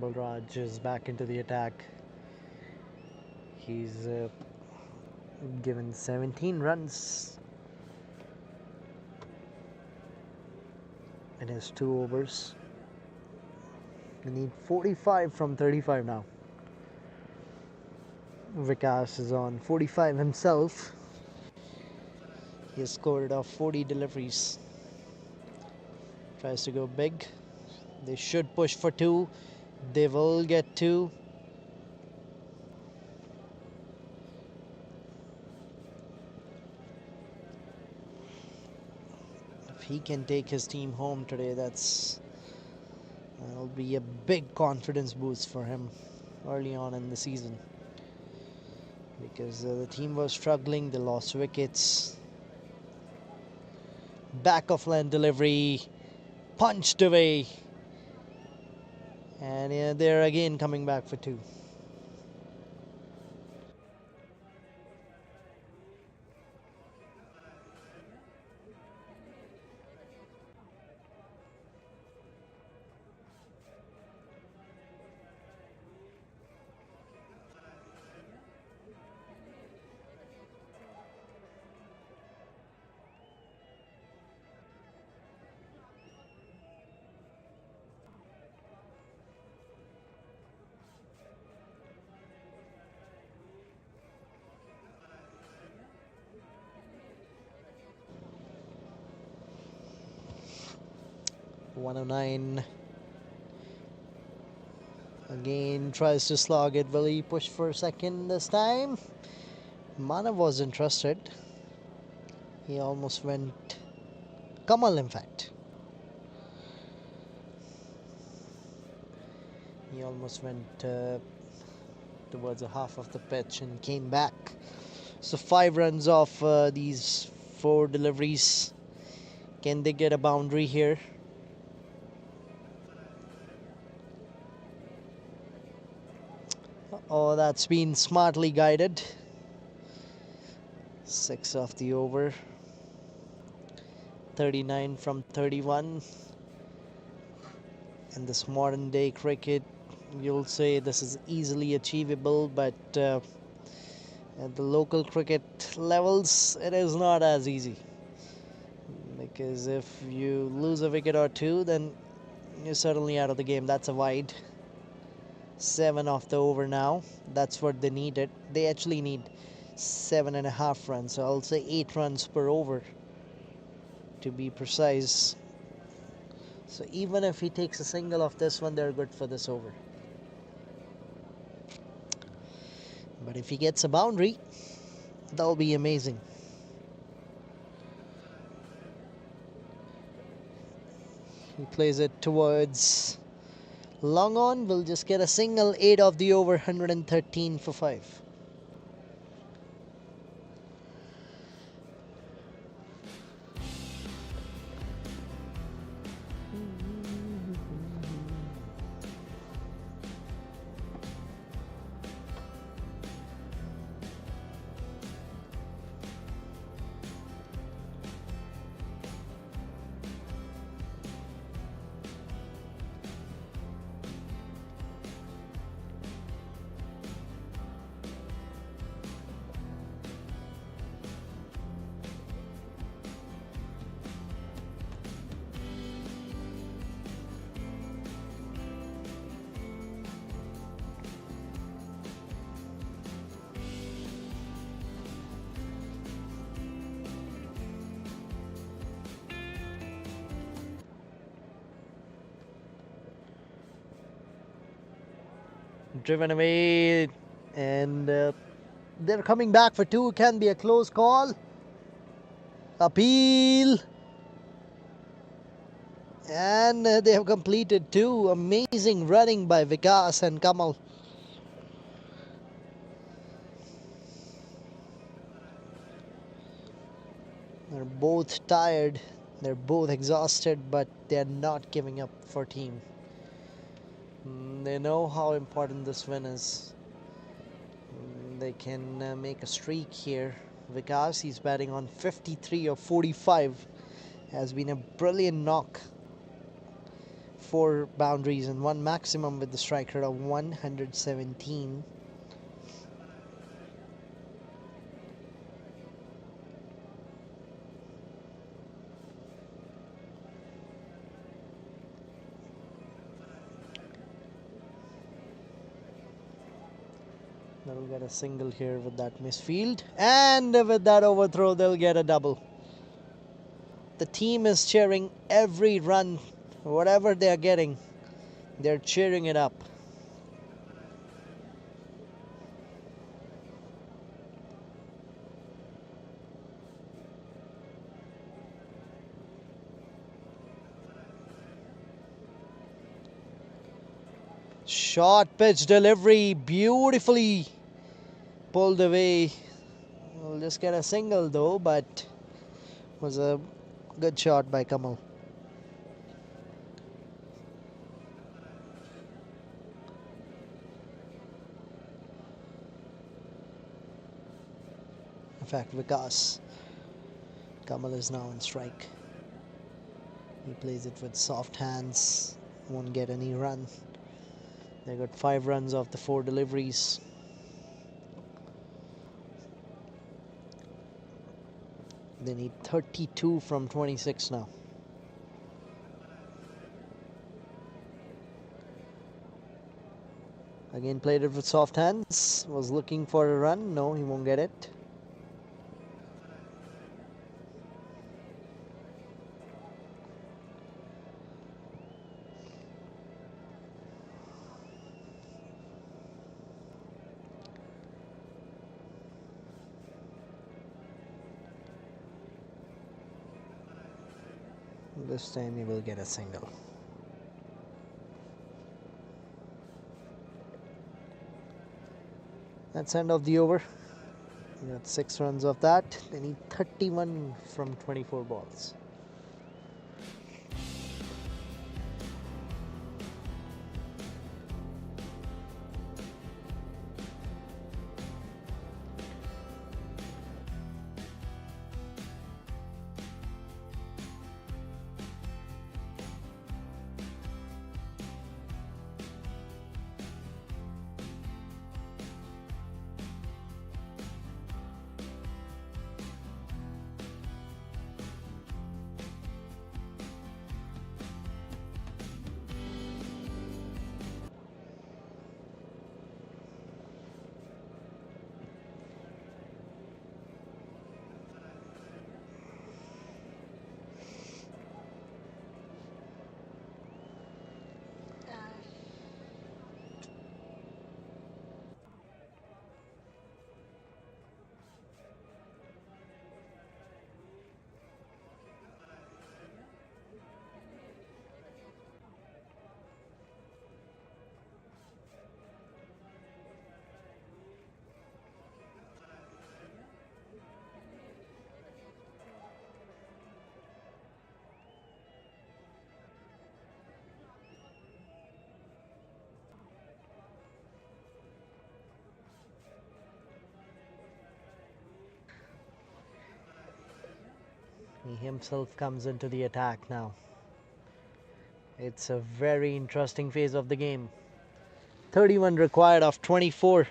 Balraj is back into the attack. He's given 17 runs in his 2 overs. They need 45 from 35 now. Vikas is on 45 himself. He has scored off 40 deliveries. Tries to go big. They should push for 2. They will get 2. If he can take his team home today, that'll be a big confidence boost for him early on in the season. Because the team was struggling, they lost wickets. Back of line delivery, punched away. And they're again coming back for 2. .109. Again tries to slog it. Will he push for second this time? Manav was interested. He almost went Kamal, in fact. He almost went towards the half of the pitch and came back. So 5 runs off these 4 deliveries. Can they get a boundary here? Oh, that's been smartly guided. 6 off the over. 39 from 31. In this modern day cricket, you'll say this is easily achievable, but at the local cricket levels, it is not as easy. Because if you lose a wicket or 2, then you're certainly out of the game. That's a wide. 7 off the over now. That's what they needed. They actually need 7.5 runs. So I'll say 8 runs per over to be precise. So even if he takes a single off this one, they're good for this over. But if he gets a boundary, that'll be amazing. He plays it towards long on. Will just get a single. 8 off the over. 113 for 5. driven away, and they're coming back for two. Can be a close call. Appeal. And they have completed two. Amazing running by Vikas and Kamal. They're both tired. They're both exhausted, but they're not giving up for team. They know how important this win is. They can make a streak here. Vikas, he's batting on 53 or 45. Has been a brilliant knock. 4 boundaries and 1 maximum with the strike rate of 117. They'll get a single here with that misfield, and with that overthrow they'll get a double. The team is cheering every run, whatever they're getting, they're cheering it up. Short pitch delivery, beautifully pulled away. We'll just get a single though, but was a good shot by Kamal. In fact, Vikas. Kamal is now on strike. He plays it with soft hands, won't get any run. They got 5 runs off the 4 deliveries. They need 32 from 26 now. Again played it with soft hands. Was looking for a run. No, he won't get it. This time he will get a single. That's end of the over. We got 6 runs off that. They need 31 from 24 balls. He himself comes into the attack now. It's a very interesting phase of the game. 31 required of 24.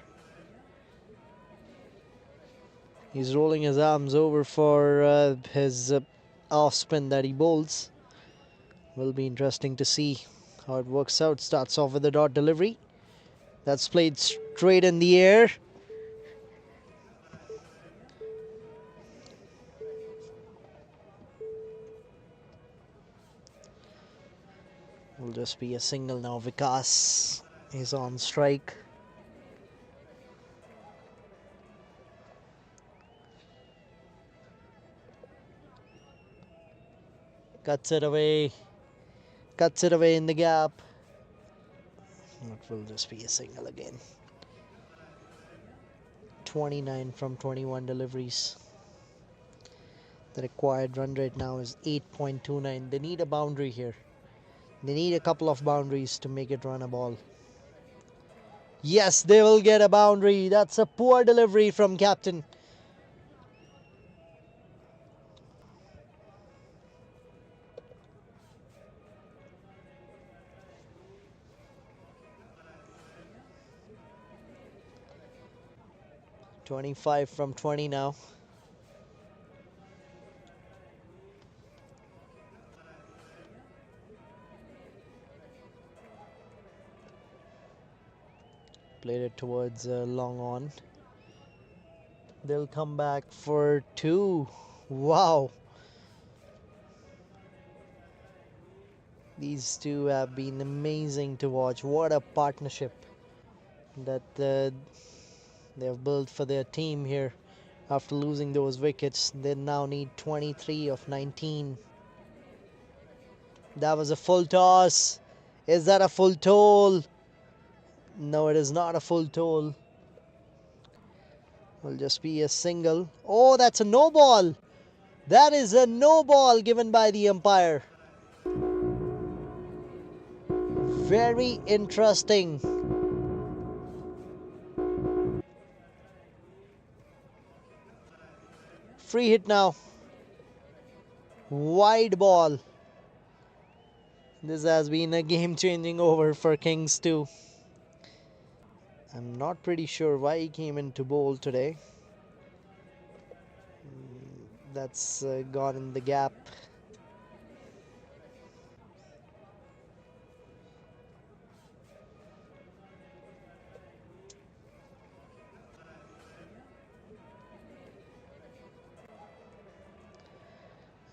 He's rolling his arms over for his off spin that he bowls. Will be interesting to see how it works out. Starts off with a dot delivery. That's played straight in the air. Will just be a single now. Vikas is on strike. Cuts it away. Cuts it away in the gap. It will just be a single again. 29 from 21 deliveries. The required run rate now is 8.29. They need a boundary here. They need a couple of boundaries to make it run a ball. Yes, they will get a boundary. That's a poor delivery from captain. "25 from 20 now. Played it towards long on. They'll come back for 2. Wow. These two have been amazing to watch. What a partnership that they have built for their team here. After losing those wickets, they now need 23 of 19. That was a full toss. Is that a full toll? No, it is not a full toll. Will just be a single. Oh, that's a no ball. That is a no ball given by the umpire. Very interesting. Free hit now. Wide ball. This has been a game-changing over for Kings too. I'm not pretty sure why he came into bowl today. That's gone in the gap.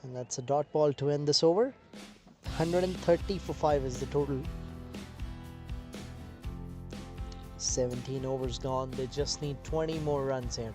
And that's a dot ball to end this over. 130 for 5 is the total. 17 overs gone. They just need 20 more runs here.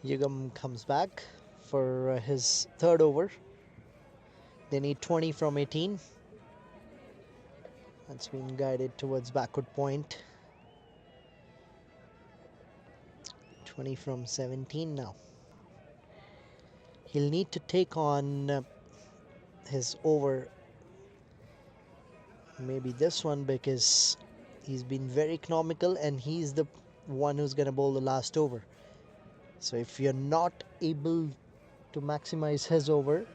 Yugam comes back for his third over. They need 20 from 18. That's been guided towards backward point. 20 from 17 now. He'll need to take on his over, maybe this one, because he's been very economical and he's the one who's going to bowl the last over. So if you're not able to maximize his over,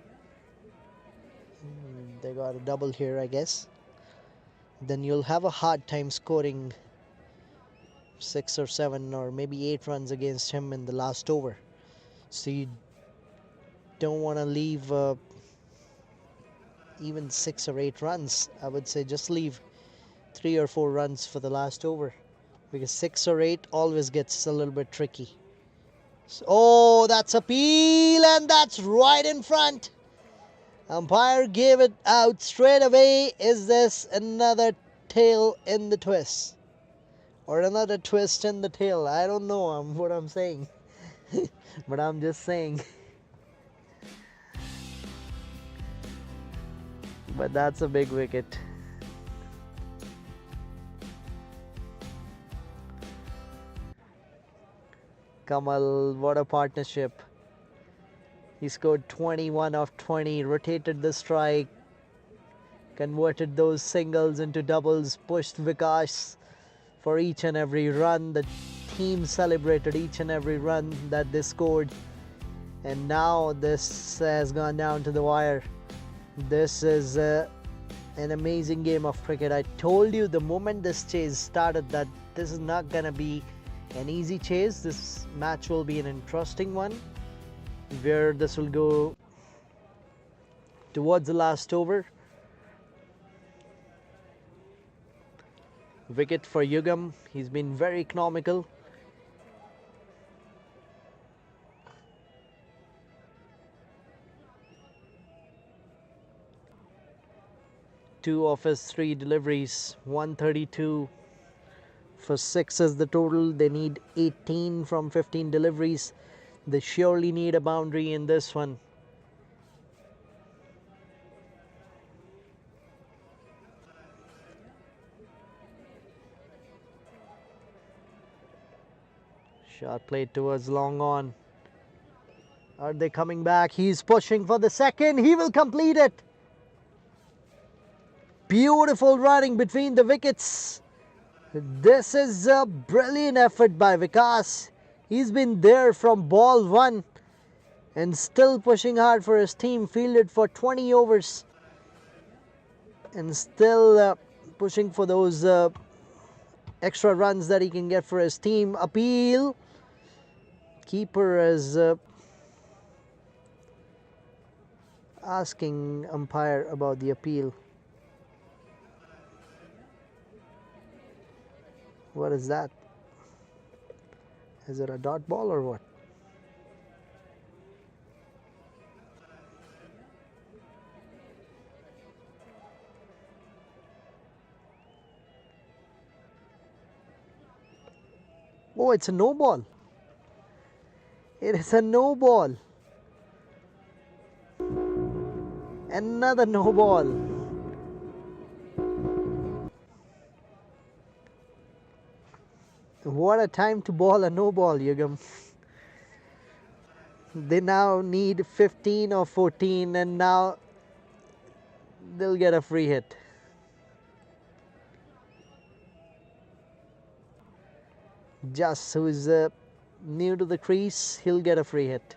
they got a double here, I guess, then you'll have a hard time scoring 6 or 7 or maybe 8 runs against him in the last over. So you don't want to leave even 6 or 8 runs. I would say just leave 3 or 4 runs for the last over, because 6 or 8 always gets a little bit tricky. So, oh, that's a peel, and that's right in front. Umpire gave it out straight away. Is this another tail in the twist? Or another twist in the tail? I don't know what I'm saying. But I'm just saying. But that's a big wicket. Kamal, what a partnership. He scored 21 of 20, rotated the strike, converted those singles into doubles, pushed Vikas for each and every run. The team celebrated each and every run that they scored. And now this has gone down to the wire. This is An amazing game of cricket. I told you the moment this chase started that this is not gonna be an easy chase. This match will be an interesting one where this will go towards the last over. Wicket for Yugam. He's been very economical. Two of his three deliveries, 132 for 6 is the total. They need 18 from 15 deliveries. They surely need a boundary in this one. Shot played towards long on. Are they coming back? He's pushing for the second. He will complete it. Beautiful running between the wickets. This is a brilliant effort by Vikas. He's been there from ball 1 and still pushing hard for his team. Fielded for 20 overs and still pushing for those extra runs that he can get for his team. Appeal. Keeper is asking umpire about the appeal. What is that? Is it a dot ball or what? Oh, it's a no ball. It is a no ball. Another no ball. What a time to bowl a no ball, Yugam. They now need 15 or 14 and now they'll get a free hit. Just who is new to the crease, he'll get a free hit.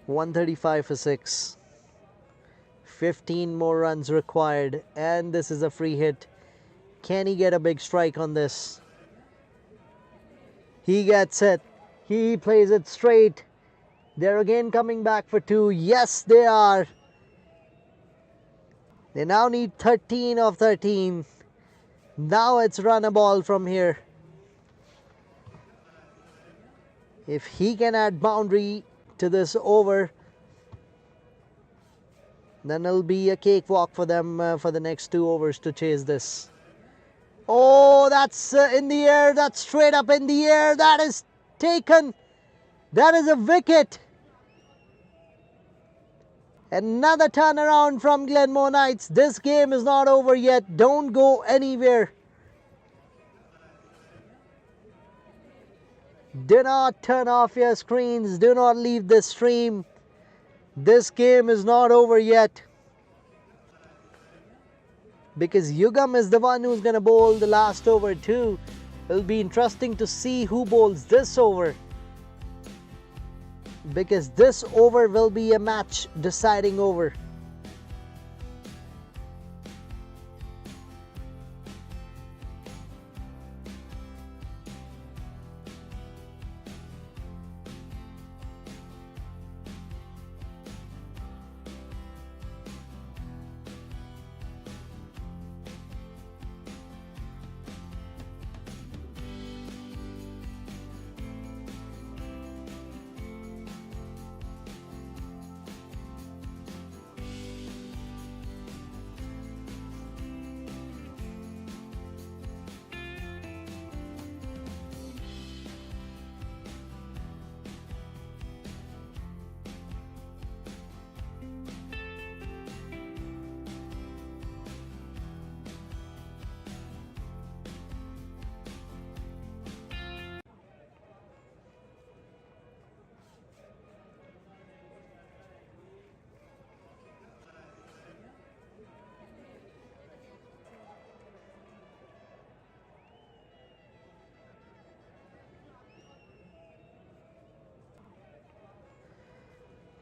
135 for 6. 15 more runs required and this is a free hit. Can he get a big strike on this? He gets it. He plays it straight. They're again coming back for 2. Yes, they are. They now need 13 of 13. Now it's run a ball from here. If he can add boundary to this over, then it'll be a cakewalk for them for the next 2 overs to chase this. Oh, that's in the air. That's straight up in the air. That is taken. That is a wicket. Another turnaround from Glenmore Knights. This game is not over yet. Don't go anywhere. Do not turn off your screens. Do not leave the stream. This game is not over yet. Because Yugam is the one who's going to bowl the last over too. It'll be interesting to see who bowls this over. Because this over will be a match deciding over.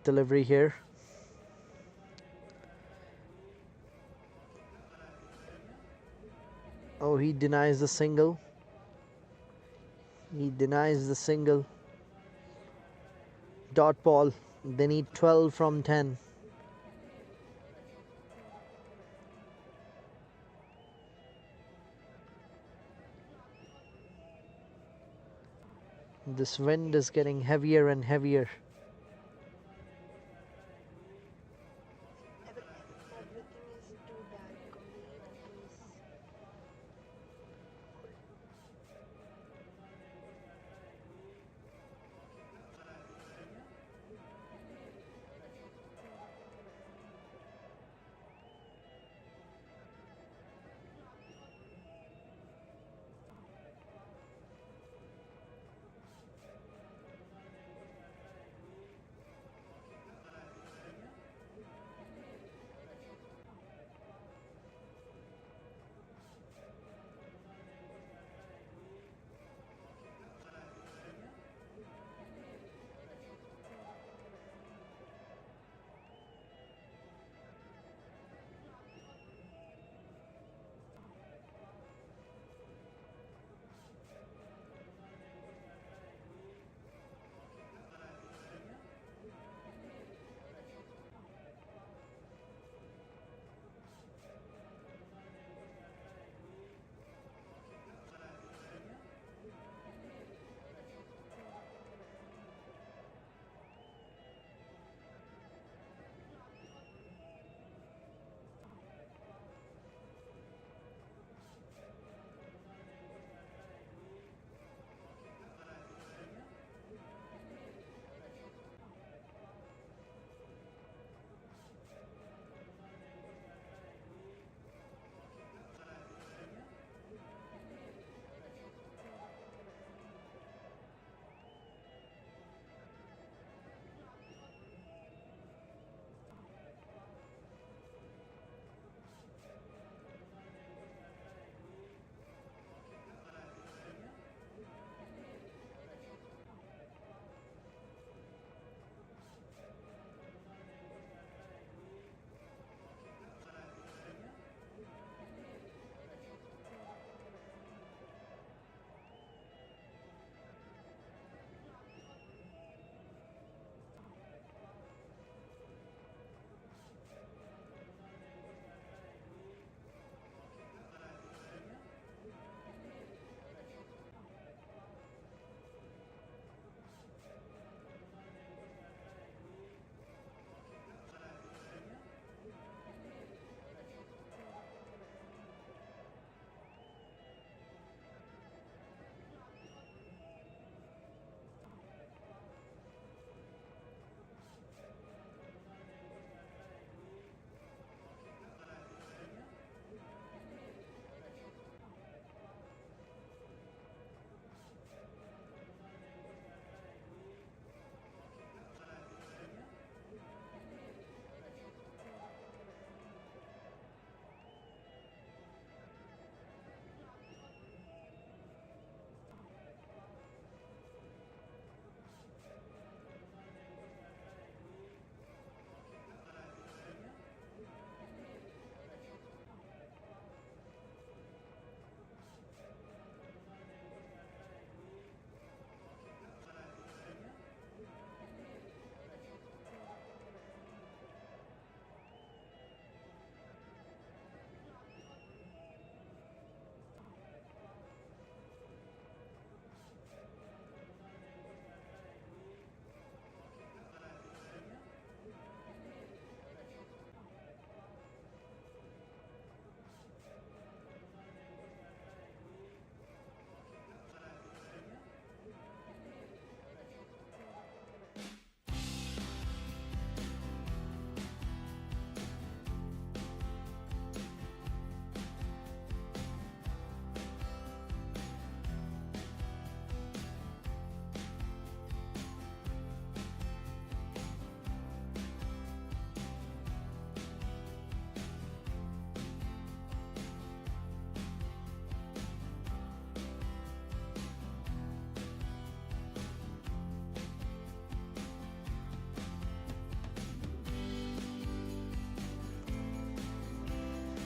Delivery here. Oh, he denies the single. He denies the single. Dot ball. They need 12 from 10. This wind is getting heavier and heavier.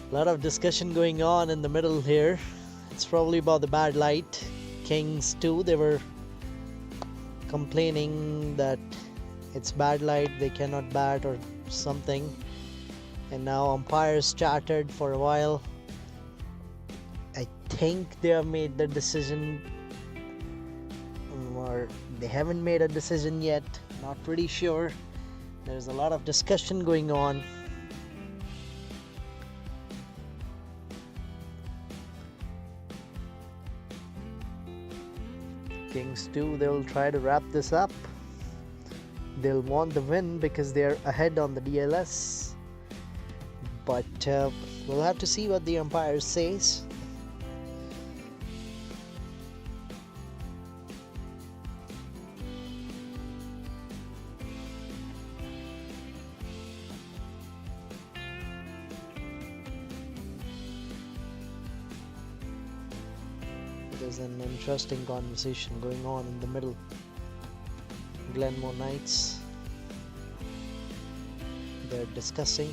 A lot of discussion going on in the middle here. It's probably about the bad light. Kings too, they were complaining that it's bad light, they cannot bat or something. And now umpires chatted for a while. I think they have made the decision, or they haven't made a decision yet. Not pretty sure. There's a lot of discussion going on. Kings too, they'll try to wrap this up. They'll want the win because they're ahead on the DLS. But we'll have to see what the umpire says. There's an interesting conversation going on in the middle. Glenmore Knights, they're discussing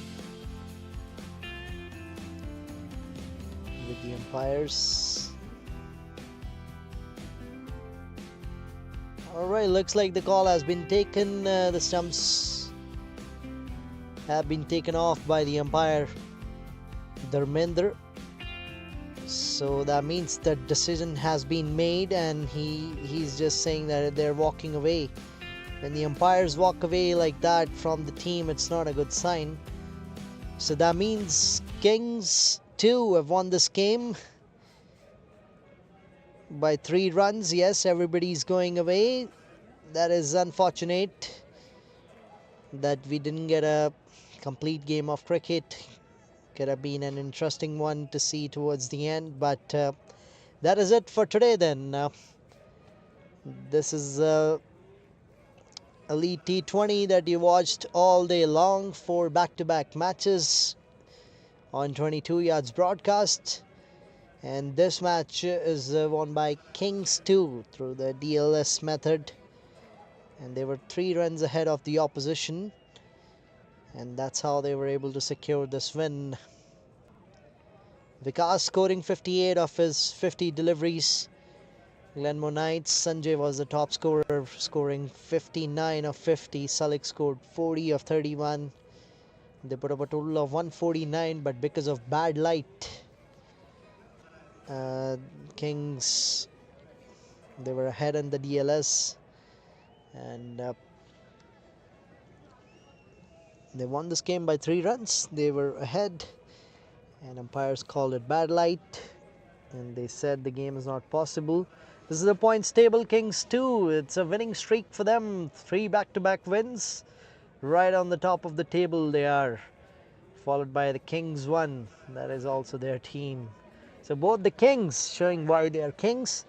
with the umpires. Alright, looks like the call has been taken. The stumps have been taken off by the umpire Dharmender. So that means the decision has been made, and he's just saying that they're walking away. When the umpires walk away like that from the team, it's not a good sign. So that means Kings too have won this game by 3 runs. Yes, everybody's going away. That is unfortunate that we didn't get a complete game of cricket. Could have been an interesting one to see towards the end, but that is it for today then. This is Elite T20 that you watched all day long, 4 back-to-back matches on 22 Yards broadcast, and this match is won by Kings 2 through the DLS method, and they were 3 runs ahead of the opposition, and that's how they were able to secure this win. Vikas scoring 58 of his 50 deliveries. Glenmore Knights, Sanjay was the top scorer, scoring 59 of 50. Salik scored 40 of 31. They put up a total of 149, but because of bad light, Kings, they were ahead in the DLS, and they won this game by 3 runs. They were ahead, and umpires called it bad light, and they said the game is not possible. This is the points table. Kings 2, it's a winning streak for them. 3 back-to-back wins. Right on the top of the table they are, followed by the Kings 1. That is also their team. So both the Kings showing why they are Kings.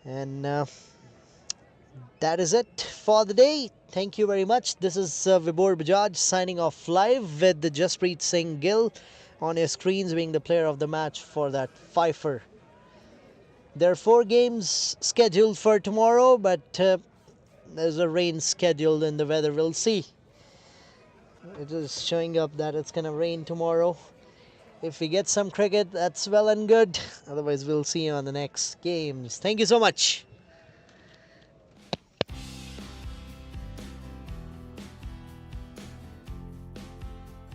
And that is it for the day. Thank you very much. This is Vibhor Bajaj signing off live with Jasprit Singh Gill on your screens being the player of the match for that fifer. There are 4 games scheduled for tomorrow, but there's a rain scheduled in the weather. We'll see. It is showing up that it's going to rain tomorrow. If we get some cricket, that's well and good. Otherwise, we'll see you on the next games. Thank you so much.